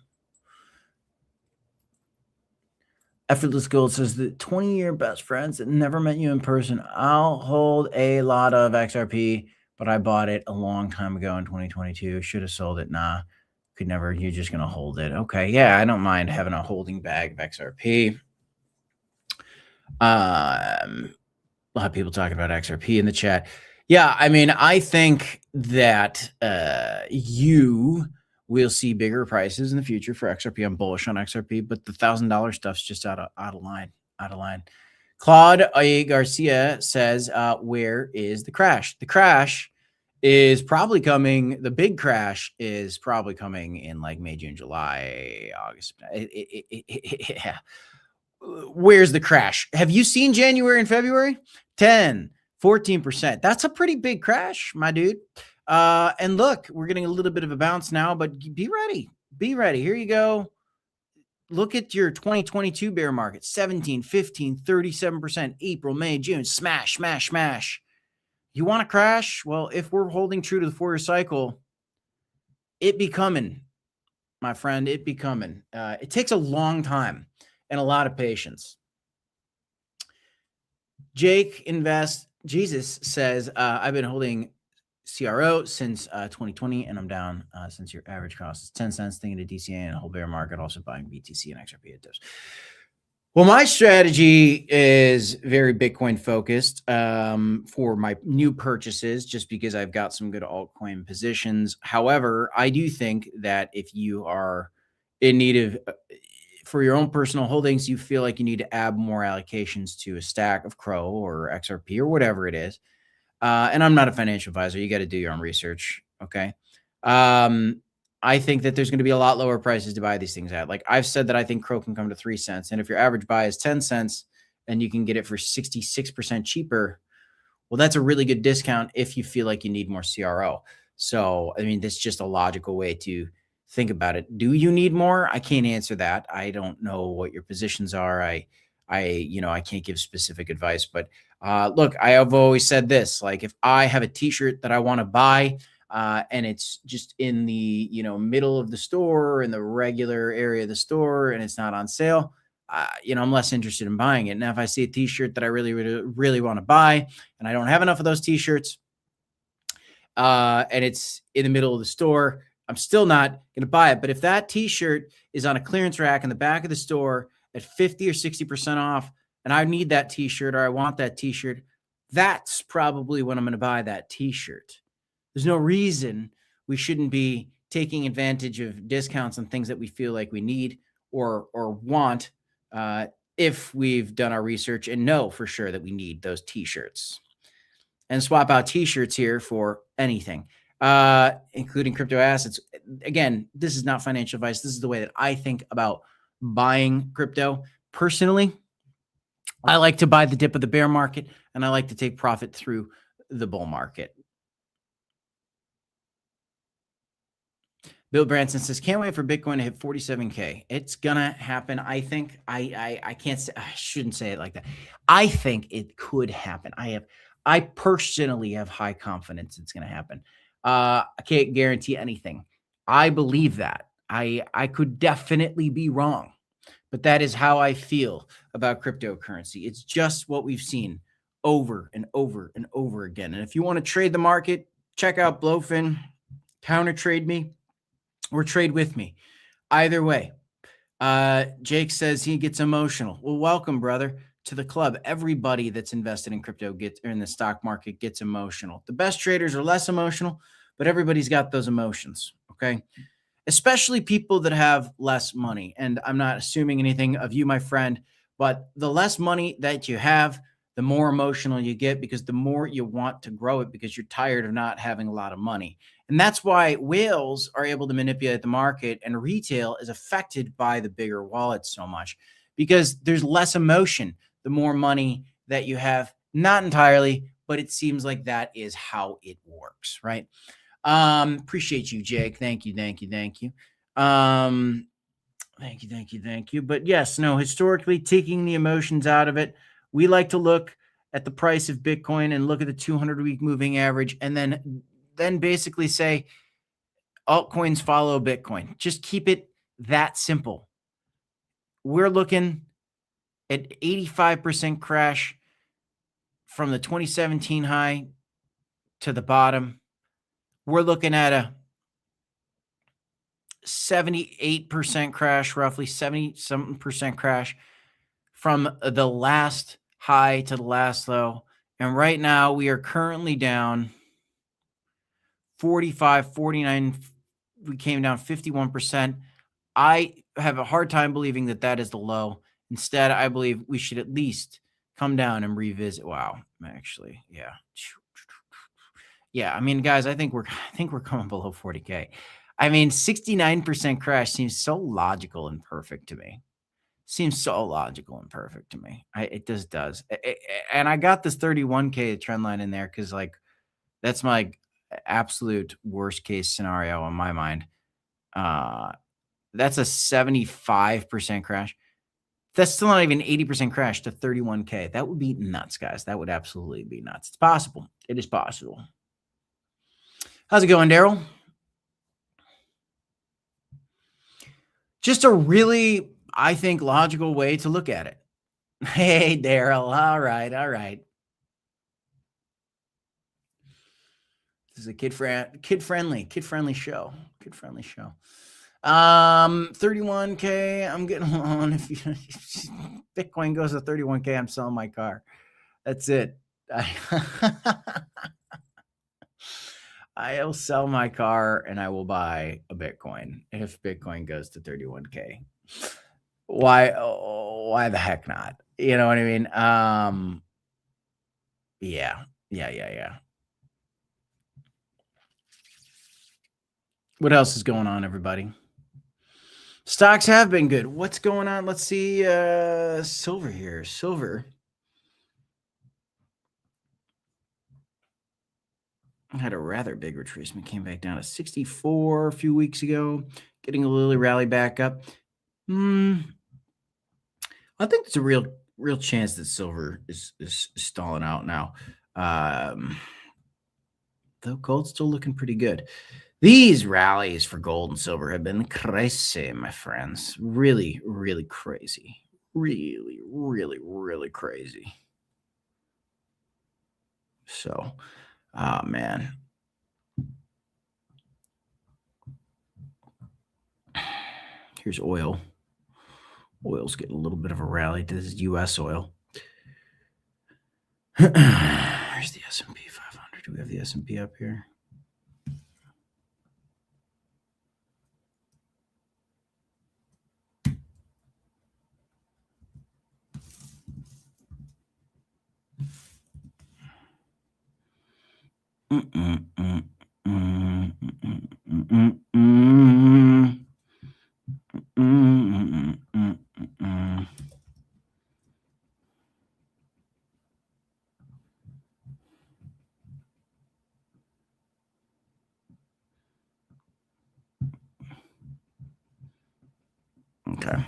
Effortless Gold says the 20-year best friends that never met you in person. I'll hold a lot of XRP, but I bought it a long time ago in 2022. Should have sold it. Nah, could never. You're just going to hold it. Okay. Yeah, I don't mind having a holding bag of XRP. A lot of people talking about XRP in the chat. Yeah, I mean, I think that you we'll see bigger prices in the future for XRP. I'm bullish on XRP, but the $1,000 stuff's just out of line. Claude A. Garcia says, where is the crash? The crash is probably coming. The big crash is probably coming in like May, June, July, August. Yeah. Where's the crash? Have you seen January and February? 10, 14%. That's a pretty big crash, my dude. And look, we're getting a little bit of a bounce now, but be ready. Be ready. Here you go. Look at your 2022 bear market, 17, 15, 37%, April, May, June, smash, smash, smash. You want to crash? Well, if we're holding true to the 4-year cycle, it be coming, my friend. It be coming. It takes a long time and a lot of patience. Jake Invest Jesus says, I've been holding CRO since 2020, and I'm down since your average cost is 10 cents, thinking of DCA and a whole bear market, also buying BTC and XRP at dips. Well, my strategy is very Bitcoin focused for my new purchases, just because I've got some good altcoin positions. However, I do think that if you are in need of, for your own personal holdings, you feel like you need to add more allocations to a stack of Crow or XRP or whatever it is. And I'm not a financial advisor. You got to do your own research. Okay. I think that there's going to be a lot lower prices to buy these things at. Like I've said that I think Crow can come to 3 cents. And if your average buy is 10 cents and you can get it for 66% cheaper, well, that's a really good discount if you feel like you need more CRO. So, I mean, that's just a logical way to think about it. Do you need more? I can't answer that. I don't know what your positions are. I can't give specific advice, but look, I have always said this, like if I have a t-shirt that I want to buy, and it's just in the, middle of the store, in the regular area of the store, and it's not on sale, I'm less interested in buying it. Now, if I see a t-shirt that I really, really, really want to buy, and I don't have enough of those t-shirts, and it's in the middle of the store, I'm still not going to buy it. But if that t-shirt is on a clearance rack in the back of the store at 50 or 60% off, and I need that t-shirt or I want that t-shirt, that's probably when I'm going to buy that t-shirt. There's no reason we shouldn't be taking advantage of discounts on things that we feel like we need or want if we've done our research and know for sure that we need those t-shirts. And swap out t-shirts here for anything, including crypto assets. Again, this is not financial advice. This is the way that I think about buying crypto. Personally, I like to buy the dip of the bear market, and I like to take profit through the bull market. Bill Branson says, can't wait for Bitcoin to hit 47K. It's gonna happen. I think I can't say, I shouldn't say it like that. I think it could happen. I personally have high confidence it's gonna happen. I can't guarantee anything. I believe that. I could definitely be wrong, but that is how I feel about cryptocurrency. It's just what we've seen over and over and over again. And if you want to trade the market, check out Blofin, counter trade me, or trade with me. Either way. Jake says he gets emotional. Well, welcome, brother, to the club. Everybody that's invested in crypto or in the stock market gets emotional. The best traders are less emotional, but everybody's got those emotions. Okay. Especially people that have less money. And I'm not assuming anything of you, my friend, but the less money that you have, the more emotional you get, because the more you want to grow it because you're tired of not having a lot of money. And that's why whales are able to manipulate the market and retail is affected by the bigger wallets so much because there's less emotion the more money that you have. Not entirely, but it seems like that is how it works, right? Appreciate you, Jake. Thank you. Thank you. But yes, no, historically, taking the emotions out of it, we like to look at the price of Bitcoin and look at the 200-week moving average and then basically say altcoins follow Bitcoin. Just keep it that simple. We're looking at 85% crash from the 2017 high to the bottom. We're looking at a 78% crash, roughly 70-something% crash from the last high to the last low. And right now we are currently down 45, 49 we came down 51%. I have a hard time believing that that is the low. Instead, I believe we should at least come down and revisit. Wow, actually, yeah. Yeah, I mean, guys, I think we're coming below 40K. I mean, 69% crash seems so logical and perfect to me. Seems so logical and perfect to me. It just does. And I got this 31K trend line in there because, like, that's my absolute worst case scenario in my mind. That's a 75% crash. That's still not even 80% crash to 31K. That would be nuts, guys. That would absolutely be nuts. It's possible. It is possible. How's it going, Daryl? Just a really, I think, logical way to look at it. Hey, Daryl. All right. All right. This is a kid-friendly show. Kid-friendly show. 31K. I'm getting on. If Bitcoin goes to 31K, I'm selling my car. That's it. I'll sell my car and I will buy a Bitcoin if Bitcoin goes to 31K. Why the heck not? You know what I mean? Yeah. What else is going on, everybody? Stocks have been good. What's going on? Let's see. Silver here. Silver. I had a rather big retracement. Came back down to 64 a few weeks ago. Getting a little rally back up. I think there's a real chance that silver is stalling out now. Though gold's still looking pretty good. These rallies for gold and silver have been crazy, my friends. Really, really crazy. Really, really, really crazy. So, man. Here's oil. Oil's getting a little bit of a rally. This is U.S. oil. Here's the S&P 500. Do we have the S&P up here? Okay.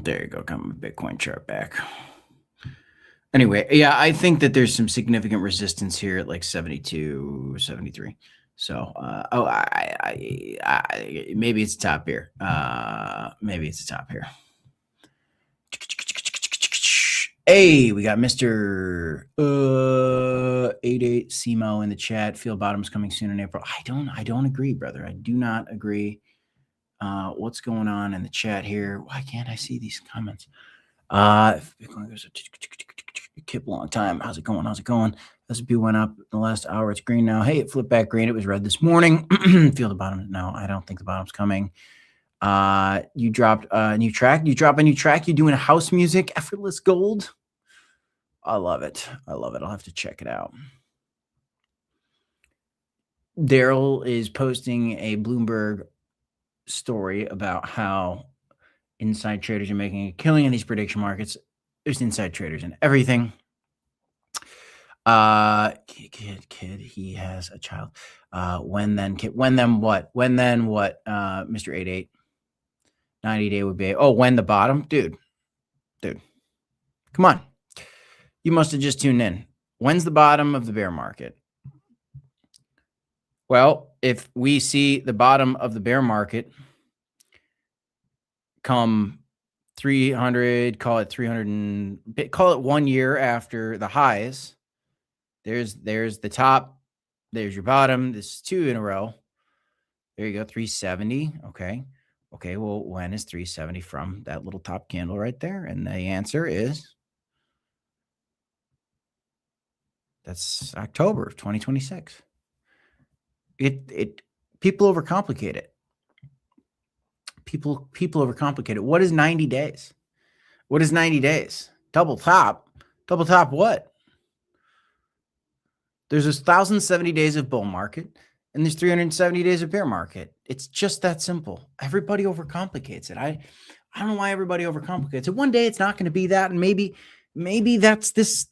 There you go. Got my Bitcoin chart back. Anyway, yeah, I think that there's some significant resistance here at like 72, 73. So, maybe it's a top here. Maybe it's a top here. Hey, we got Mr. 88 Simo in the chat. Field bottoms coming soon in April. I don't agree, brother. I do not agree. What's going on in the chat here? Why can't I see these comments? If Bitcoin goes Kip long time. How's it going? S&P went up in the last hour. It's green now. Hey, it flipped back green. It was red this morning. Feel the bottom. No, I don't think the bottom's coming. You dropped a new track. You drop a new track. You're doing house music, effortless gold. I love it. I'll have to check it out. Daryl is posting a Bloomberg story about how inside traders are making a killing in these prediction markets. There's inside traders in everything. Kid, he has a child. When then what? Mr. 88. 90-day would be. Oh, when the bottom? Dude. Come on. You must have just tuned in. When's the bottom of the bear market? Well, if we see the bottom of the bear market come 300, call it 1 year after the highs, there's the top, there's your bottom. This is 2 in a row. There you go, 370. Okay, well, when is 370 from? That little top candle right there. And the answer is That's October of 2026. People overcomplicate it. People overcomplicate it. What is 90 days? What is 90 days? Double top. Double top what? There's 1,070 days of bull market and there's 370 days of bear market. It's just that simple. Everybody overcomplicates it. I don't know why everybody overcomplicates it. One day it's not going to be that, and maybe that's this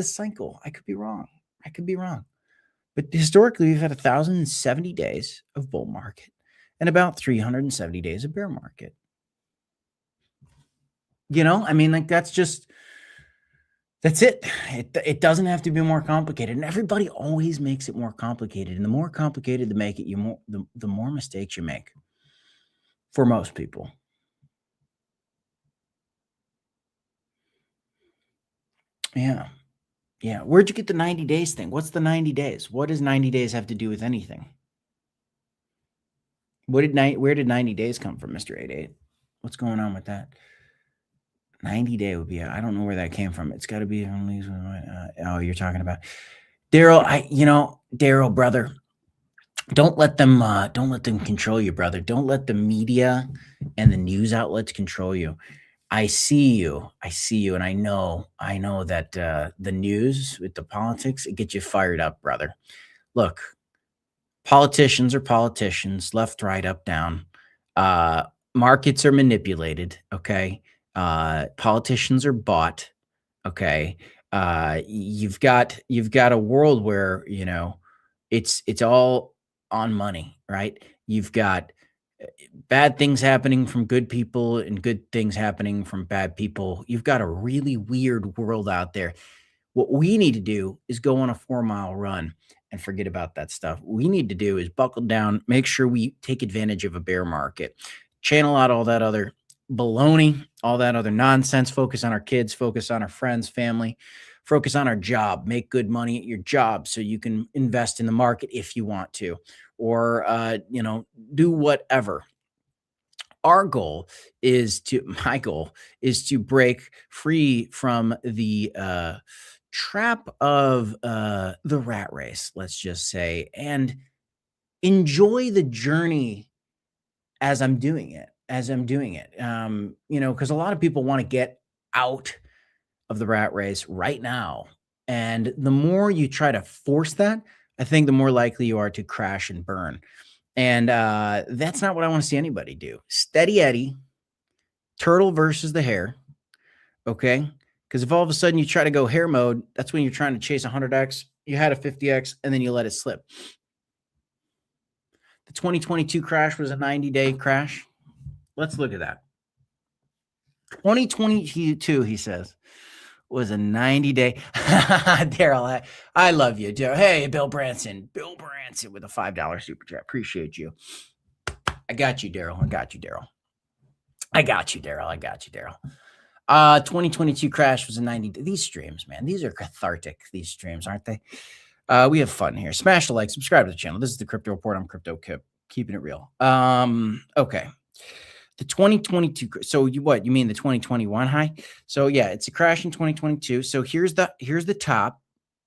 cycle. I could be wrong. But historically, we've had 1,070 days of bull market and about 370 days of bear market. I mean, like that's it. It doesn't have to be more complicated, and everybody always makes it more complicated. And the more complicated to make it, the more mistakes you make. For most people. Yeah. Where'd you get the 90 days thing? What's the 90 days? What does 90 days have to do with anything? Where did 90 days come from, Mr. 88? What's going on with that? 90 day would be, I don't know where that came from. It's got to be from these. Oh, you're talking about Daryl. Daryl, brother, don't let them control you, brother. Don't let the media and the news outlets control you. I see you, and I know that the news with the politics, it gets you fired up, brother. Look, politicians are politicians, left, right, up, down. Markets are manipulated, okay? Politicians are bought, okay? You've got a world where, it's all on money, right? You've got bad things happening from good people and good things happening from bad people. You've got a really weird world out there. What we need to do is go on a 4-mile run and forget about that stuff. What we need to do is buckle down, make sure we take advantage of a bear market, channel out all that other baloney, all that other nonsense, focus on our kids, focus on our friends, family, focus on our job, make good money at your job so you can invest in the market if you want to, or, do whatever. My goal is to break free from the trap of the rat race, let's just say, and enjoy the journey as I'm doing it. Because a lot of people want to get out of the rat race right now. And the more you try to force that, I think the more likely you are to crash and burn. And that's not what I want to see anybody do. Steady Eddie, turtle versus the hare. Okay. Because if all of a sudden you try to go hare mode, that's when you're trying to chase 100x. You had a 50x and then you let it slip. The 2022 crash was a 90-day crash. Let's look at that. 2022, he says, was a 90-day. Daryl, I love you, Daryl. Hey, Bill Branson with a $5 super chat. Appreciate you. I got you, Daryl. 2022 crash was a 90. These streams, man, these are cathartic. These streams, aren't they? We have fun here. Smash the like, subscribe to the channel. This is the Crypto Report. I'm Crypto Kip, keeping it real. Okay. The 2022. So you mean the 2021 high? So yeah, it's a crash in 2022. So here's the top.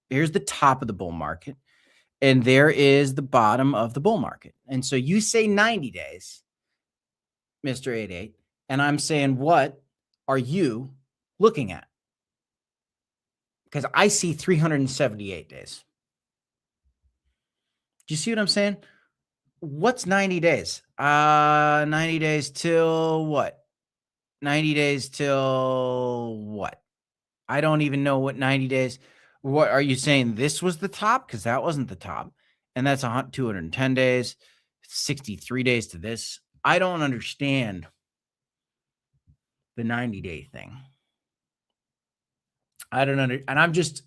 Here's the top of the bull market. And there is the bottom of the bull market. And so you say 90 days, Mr. 88, and I'm saying, what are you looking at? Because I see 378 days. Do you see what I'm saying? What's 90 days? 90 days till what? 90 days till what? I don't even know what 90 days. What are you saying? This was the top? Because that wasn't the top. And that's 210 days, 63 days to this. I don't understand the 90-day thing. I don't understand. And I'm just,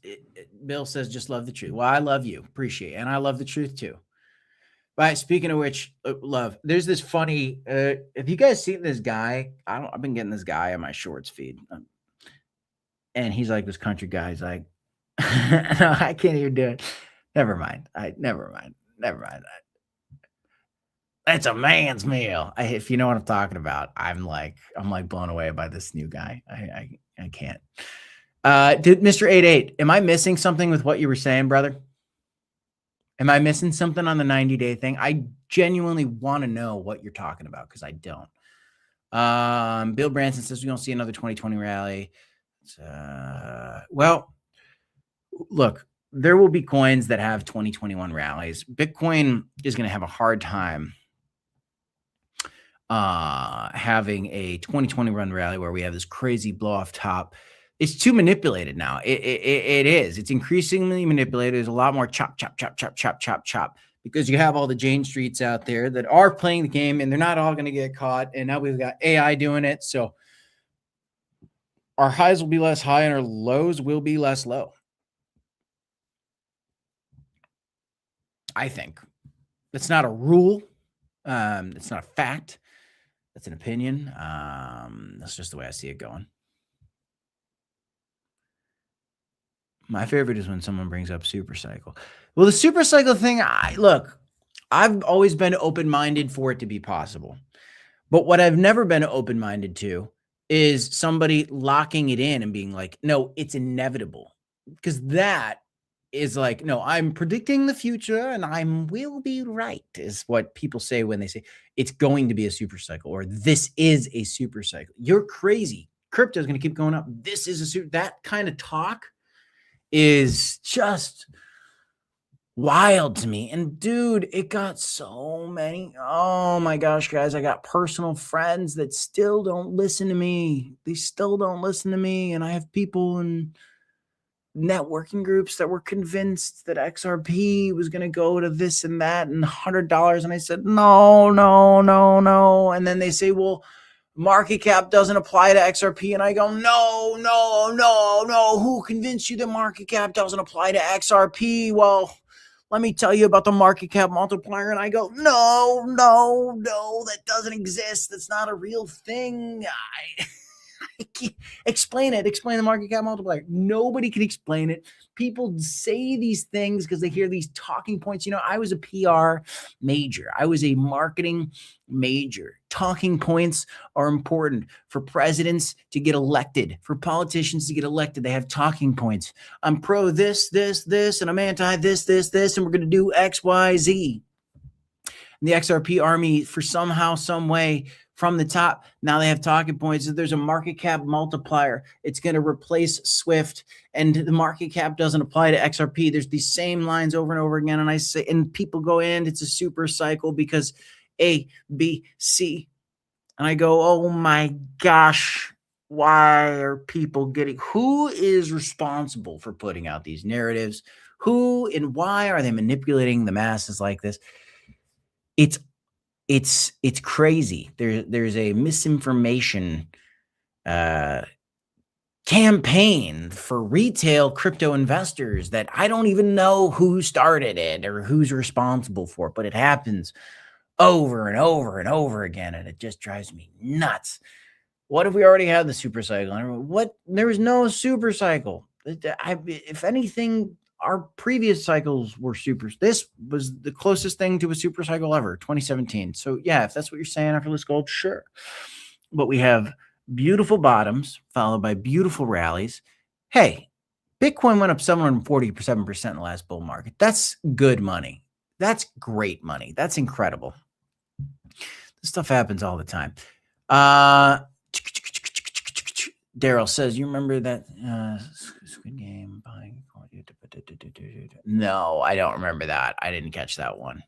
Bill says, just love the truth. Well, I love you. Appreciate it. And I love the truth too. But speaking of which, love, there's this funny, have you guys seen this guy? I've been getting this guy on my shorts feed. And he's like this country guy. He's like, no, I can't even do it. Never mind. Never mind. That's a man's meal. If you know what I'm talking about, I'm like blown away by this new guy. I can't. Mr. 88, am I missing something with what you were saying, brother? Am I missing something on the 90-day thing? I genuinely want to know what you're talking about because I don't. Bill Branson says we don't see another 2020 rally. Well, look, there will be coins that have 2021 rallies. Bitcoin is going to have a hard time having a 2020 run rally where we have this crazy blow off top. It's too manipulated now. It is. It's increasingly manipulated. There's a lot more chop, because you have all the Jane Streets out there that are playing the game and they're not all going to get caught. And now we've got AI doing it. So our highs will be less high and our lows will be less low. I think that's not a rule. It's not a fact. That's an opinion. That's just the way I see it going. My favorite is when someone brings up super cycle. Well, the super cycle thing, I've always been open-minded for it to be possible. But what I've never been open-minded to is somebody locking it in and being like, no, it's inevitable. Because that is like, no, I'm predicting the future and I will be right, is what people say when they say it's going to be a super cycle or this is a super cycle. You're crazy. Crypto is going to keep going up. This is a super, that kind of talk is just wild to me. And dude, it got so many. Oh my gosh, guys, I got personal friends that still don't listen to me. They still don't listen to me. And I have people in networking groups that were convinced that XRP was going to go to this and that and $100. And I said, no. And then they say, well, market cap doesn't apply to XRP. And I go, no. Who convinced you that market cap doesn't apply to XRP? Well, let me tell you about the market cap multiplier. And I go, no, that doesn't exist. That's not a real thing. Explain it. Explain the market cap multiplier. Nobody can explain it. People say these things because they hear these talking points. I was a PR major. I was a marketing major. Talking points are important for presidents to get elected, for politicians to get elected. They have talking points. I'm pro this, and I'm anti this, and we're going to do X, Y, Z. And the XRP army, for somehow, some way, from the top, now they have talking points. There's a market cap multiplier. It's going to replace Swift, and the market cap doesn't apply to XRP. There's these same lines over and over again, and I say, and people go in, it's a super cycle because A, B, C, and I go, oh my gosh, why are people getting? Who is responsible for putting out these narratives? Who and why are they manipulating the masses like this? It's crazy. There's a misinformation campaign for retail crypto investors that I don't even know who started it or who's responsible for it, but it happens over and over and over again, and it just drives me nuts. What if we already had the super cycle? What? There was no super cycle. If anything, our previous cycles were super. This was the closest thing to a super cycle ever, 2017. So yeah, if that's what you're saying after this gold, sure. But we have beautiful bottoms followed by beautiful rallies. Hey, Bitcoin went up 747% in the last bull market. That's good money. That's great money. That's incredible. This stuff happens all the time. Daryl says, you remember that Squid Game buying? No, I don't remember that. I didn't catch that one.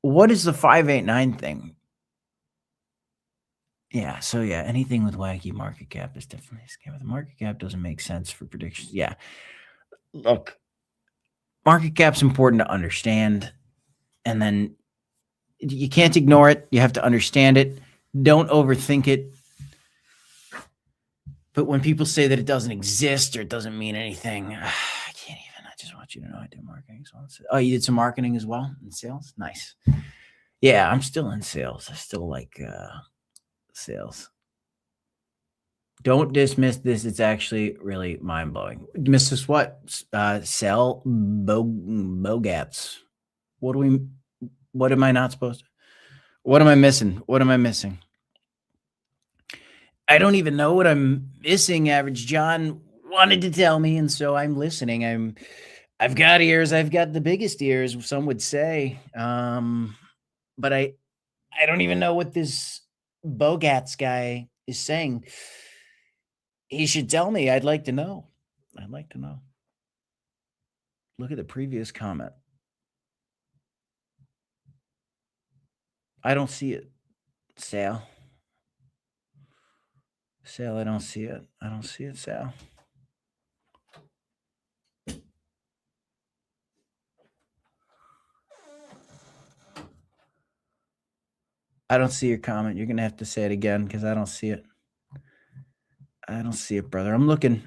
What is the 589 thing? Yeah, so yeah, anything with wacky market cap is definitely a scam. The market cap doesn't make sense for predictions. Yeah. Look, market cap's important to understand, and then you can't ignore it. You have to understand it. Don't overthink it. But when people say that it doesn't exist or it doesn't mean anything, I can't even. I just want you to know I did marketing. Oh, you did some marketing as well in sales? Nice. Yeah, I'm still in sales. I still like sales. Don't dismiss this. It's actually really mind-blowing. Dismiss what? Sell bogats. What am I not supposed to? What am I missing? I don't even know what I'm missing. Average John wanted to tell me, and so I'm listening. I've got ears. I've got the biggest ears, some would say. But I don't even know what this Bogats guy is saying. He should tell me. I'd like to know. I'd like to know. Look at the previous comment. I don't see it. Sal. Sal, I don't see it. I don't see it, Sal. I don't see your comment. You're going to have to say it again because I don't see it. I don't see it, brother. I'm looking.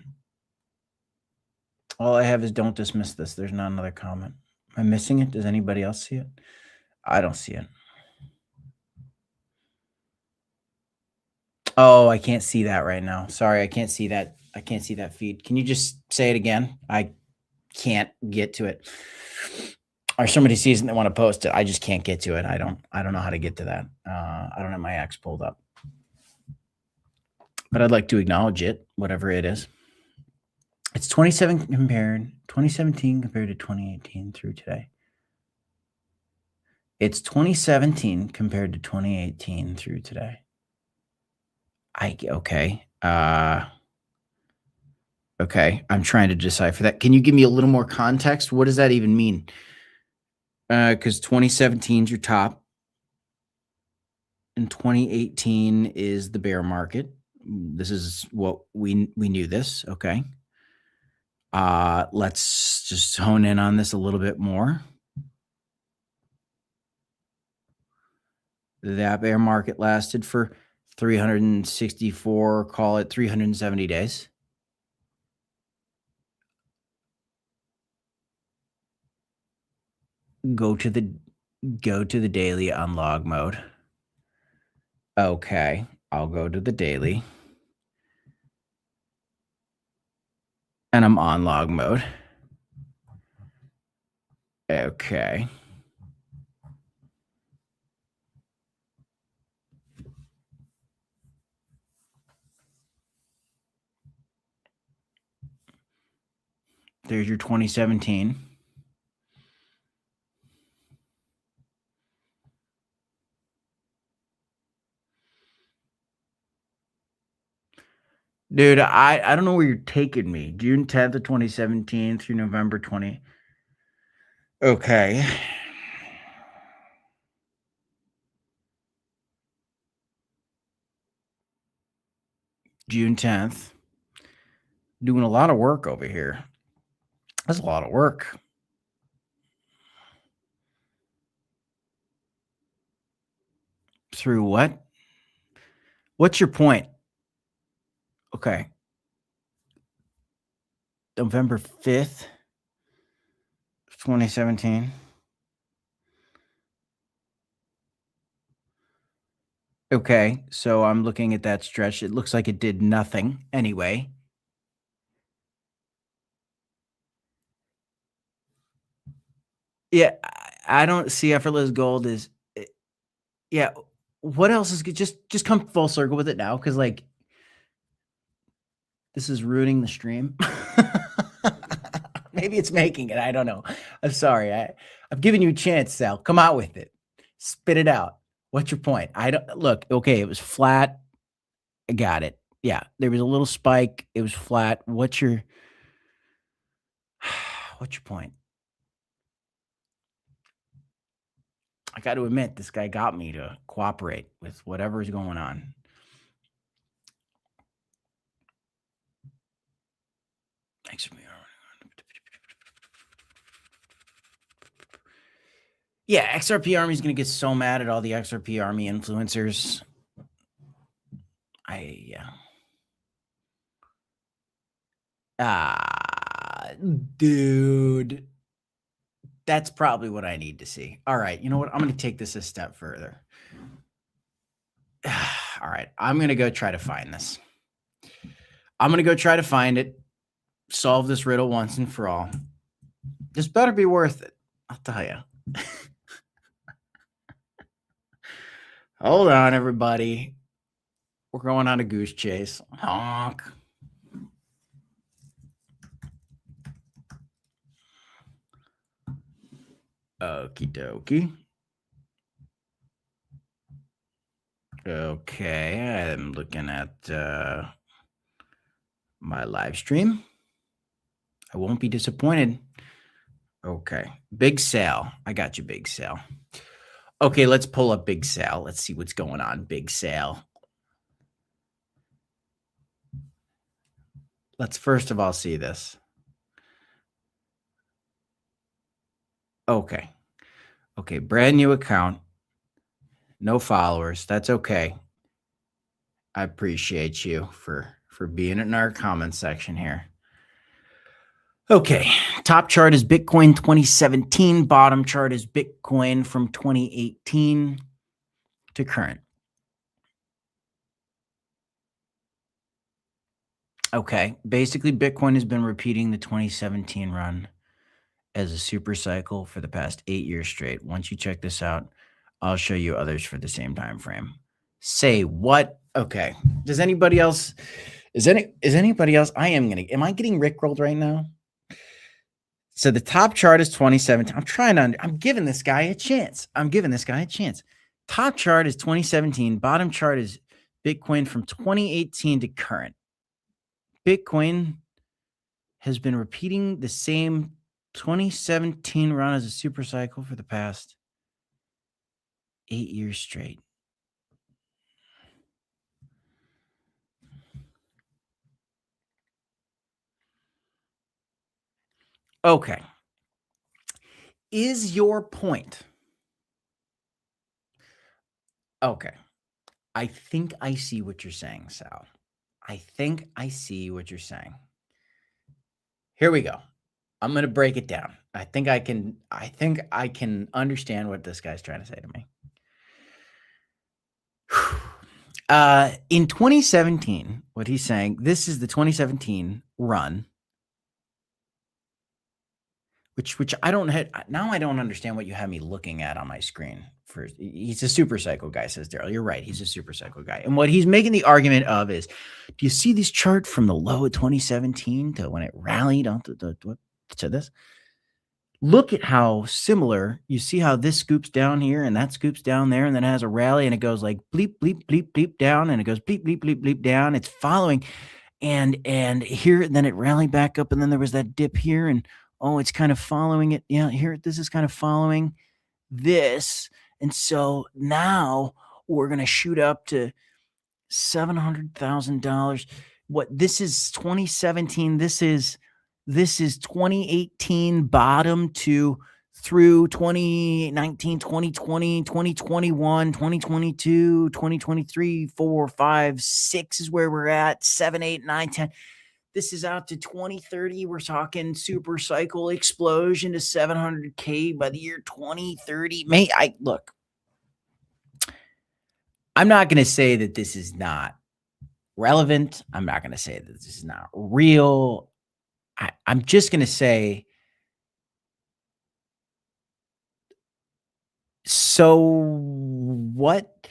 All I have is don't dismiss this. There's not another comment. Am I missing it? Does anybody else see it? I don't see it. Oh, I can't see that right now. Sorry, I can't see that. I can't see that feed. Can you just say it again? I can't get to it. Or somebody sees it and they want to post it. I just can't get to it. I don't know how to get to that. I don't have my X pulled up. But I'd like to acknowledge it, whatever it is. It's 2017 compared to 2018 through today. It's 2017 compared to 2018 through today. Okay. Okay. I'm trying to decipher that. Can you give me a little more context? What does that even mean? Because 2017 is your top, and 2018 is the bear market. This is what we knew this. Okay. Let's just hone in on this a little bit more. That bear market lasted for 364, call it 370 days. Go to the daily on log mode. Okay, I'll go to the daily. And I'm on log mode. Okay. There's your 2017. Dude, I don't know where you're taking me. June 10th of 2017 through November 20. Okay. June 10th. Doing a lot of work over here. That's a lot of work. Through what? What's your point? Okay. November 5th, 2017. Okay, so I'm looking at that stretch. It looks like it did nothing anyway. Yeah, I don't see effortless gold is yeah. What else is good? Just come full circle with it now, because like this is ruining the stream. Maybe it's making it. I don't know. I'm sorry. I'm giving you a chance, Sal. Come out with it. Spit it out. What's your point? I don't look. Okay, it was flat. I got it. Yeah, there was a little spike. It was flat. What's your point? I got to admit, this guy got me to cooperate with whatever is going on. Yeah, XRP Army is going to get so mad at all the XRP Army influencers. Dude, that's probably what I need to see. All right, you know what? I'm going to take this a step further. All right, I'm going to go try to find this. I'm going to go try to find it, solve this riddle once and for all. This better be worth it, I'll tell you. Hold on, everybody. We're going on a goose chase. Honk. Okie dokie. Okay, I'm looking at my live stream. I won't be disappointed. Okay, Big Sal. I got you, Big Sal. Okay, let's pull up Big Sal. Let's see what's going on, Big Sal. Let's first of all see this. Okay. Okay, brand new account. No followers. That's okay. I appreciate you for being in our comment section here. Okay, top chart is Bitcoin 2017. Bottom chart is Bitcoin from 2018 to current. Okay, basically Bitcoin has been repeating the 2017 run as a super cycle for the past 8 years straight. Once you check this out, I'll show you others for the same time frame. Say what? Okay. Does anybody else? Is anybody else? Am I getting rickrolled right now? So the top chart is 2017. I'm giving this guy a chance. Top chart is 2017. Bottom chart is Bitcoin from 2018 to current. Bitcoin has been repeating the same 2017 run as a super cycle for the past 8 years straight. Okay. Is your point? Okay. I think I see what you're saying, Sal. I think I see what you're saying. Here we go. I'm going to break it down. I think I can understand what this guy's trying to say to me. In 2017, what he's saying, this is the 2017 run, which I don't have. Now I don't understand what you have me looking at on my screen. He's a super cycle guy, says Daryl. You're right. He's a super cycle guy. And what he's making the argument of is, do you see this chart from the low of 2017 to when it rallied onto to this? Look at how similar. You see how this scoops down here and that scoops down there, and then it has a rally and it goes like bleep, bleep, bleep, bleep down, and it goes bleep, bleep, bleep, bleep down. It's following. And here, then it rallied back up, and then there was that dip here, and it's kind of following it. Yeah, here, this is kind of following this. And so now we're going to shoot up to $700,000. What this is 2017. This is 2018 bottom to through 2019, 2020, 2021, 2022, 2023, 4, 5, 6 is where we're at. 7, 8, 9, 10. This is out to 2030. We're talking super cycle explosion to 700K by the year 2030. Look, I'm not going to say that this is not relevant. I'm not going to say that this is not real. I'm just going to say, so what?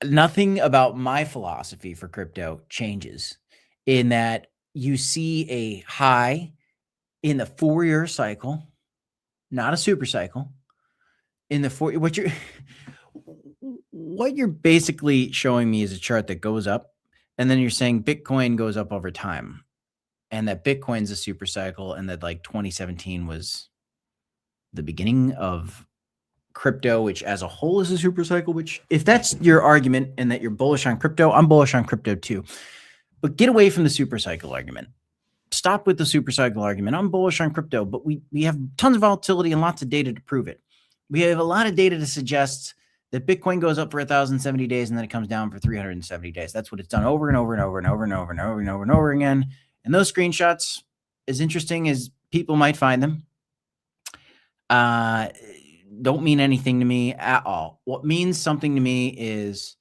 Nothing about my philosophy for crypto changes in that you see a high in the 4-year cycle, not a super cycle. In the what you're basically showing me is a chart that goes up, and then you're saying Bitcoin goes up over time, and that Bitcoin's a super cycle, and that like 2017 was the beginning of crypto, which as a whole is a super cycle. Which, if that's your argument and that you're bullish on crypto, I'm bullish on crypto too. But get away from the super cycle argument. Stop with the super cycle argument. I'm bullish on crypto, but we have tons of volatility and lots of data to prove it. We have a lot of data to suggest that Bitcoin goes up for 1,070 days and then it comes down for 370 days. That's what it's done over and over and over and over and over and over and over and over again. And those screenshots, as interesting as people might find them, don't mean anything to me at all. What means something to me is,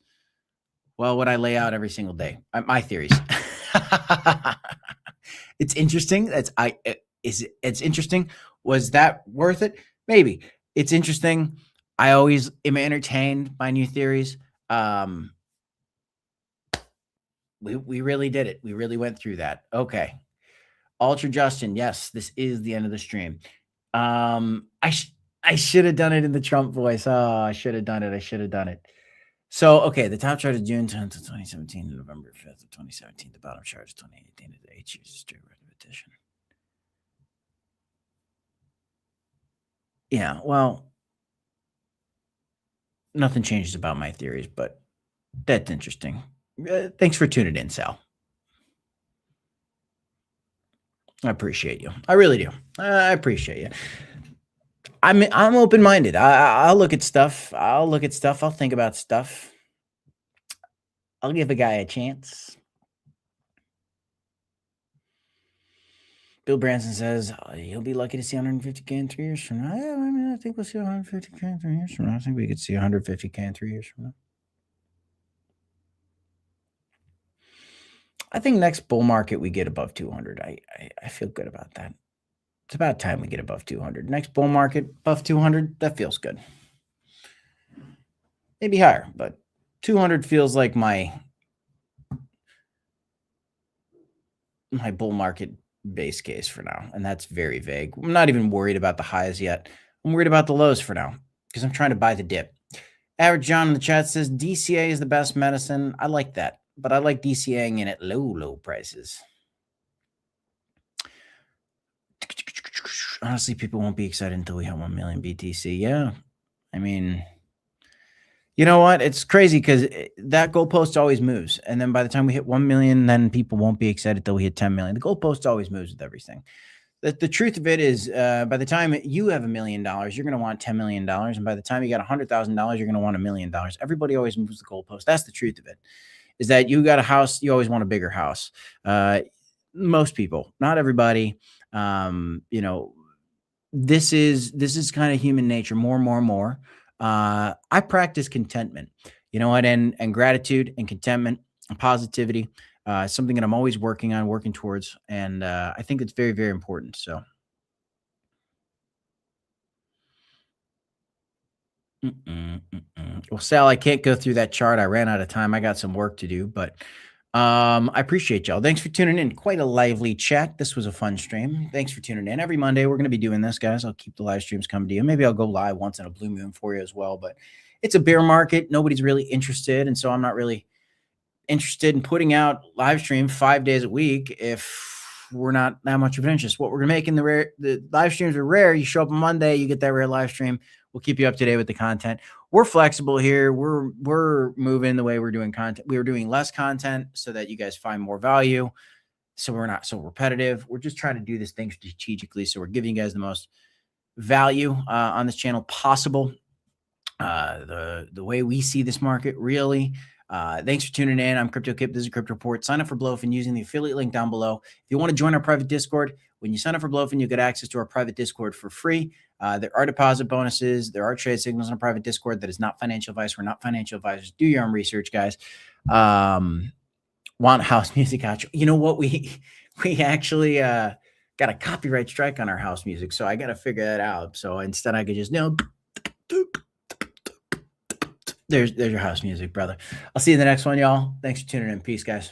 well, what I lay out every single day. My theories. It's interesting. It's interesting. Was that worth it? Maybe. It's interesting. I always am entertained by new theories. We really did it. We really went through that. Okay. Ultra Justin, yes, this is the end of the stream. I should have done it in the Trump voice. Oh, I should have done it. I should have done it. So, okay, the top chart of June 10th of 2017 to November 5th of 2017. The bottom chart is 2018 to 8 years of straight repetition. Yeah, well, nothing changes about my theories, but that's interesting. Thanks for tuning in, Sal. I appreciate you. I really do. I appreciate you. I'm open-minded. I'll look at stuff. I'll think about stuff. I'll give a guy a chance. Bill Branson says you'll be lucky to see 150K in 3 years from now. Yeah, I mean, I think we'll see 150K in 3 years from now. I think we could see 150K in 3 years from now. I think next bull market we get above 200. I feel good about that. It's about time we get above 200. Next bull market above 200, that feels good. Maybe higher, but 200 feels like my bull market base case for now, and that's very vague. I'm not even worried about the highs yet. I'm worried about the lows for now because I'm trying to buy the dip. Average John in the chat says DCA is the best medicine. I like that, but I like DCAing in at low prices. Honestly, people won't be excited until we have 1 million BTC. Yeah, I mean, you know what? It's crazy because that goalpost always moves. And then by the time we hit 1 million, then people won't be excited until we hit 10 million. The goalpost always moves with everything. The truth of it is by the time you have $1 million, you're going to want $10 million. And by the time you got $100,000, you're going to want $1 million. Everybody always moves the goalpost. That's the truth of it, is that you got a house, you always want a bigger house. Most people, not everybody. You know, this is kind of human nature, more. I practice contentment, you know what, and gratitude and contentment and positivity, something that I'm always working towards. And I think it's very, very important. So well, Sal, I can't go through that chart. I ran out of time. I got some work to do, but I appreciate y'all. Thanks for tuning in. Quite a lively chat. This was a fun stream. Thanks for tuning in. Every Monday, we're going to be doing this, guys. I'll keep the live streams coming to you. Maybe I'll go live once in a blue moon for you as well, but it's a bear market. Nobody's really interested. And so I'm not really interested in putting out live stream 5 days a week if we're not that much of an interest. What we're going to make in the live streams are rare. You show up on Monday, you get that rare live stream. We'll keep you up to date with the content. We're flexible here. We're moving the way we're doing content. We were doing less content so that you guys find more value. So we're not so repetitive. We're just trying to do this thing strategically. So we're giving you guys the most value on this channel possible. The way we see this market, really. Thanks for tuning in. I'm Crypto Kip. This is a Crypto Report. Sign up for Blofin using the affiliate link down below. If you want to join our private Discord, when you sign up for Blofin, you get access to our private Discord for free. There are deposit bonuses. There are trade signals in a private Discord. That is not financial advice. We're not financial advisors. Do your own research, guys. Want house music outro. You know what? We actually got a copyright strike on our house music, so I got to figure that out. So instead, I could just there's your house music, brother. I'll see you in the next one, y'all. Thanks for tuning in. Peace, guys.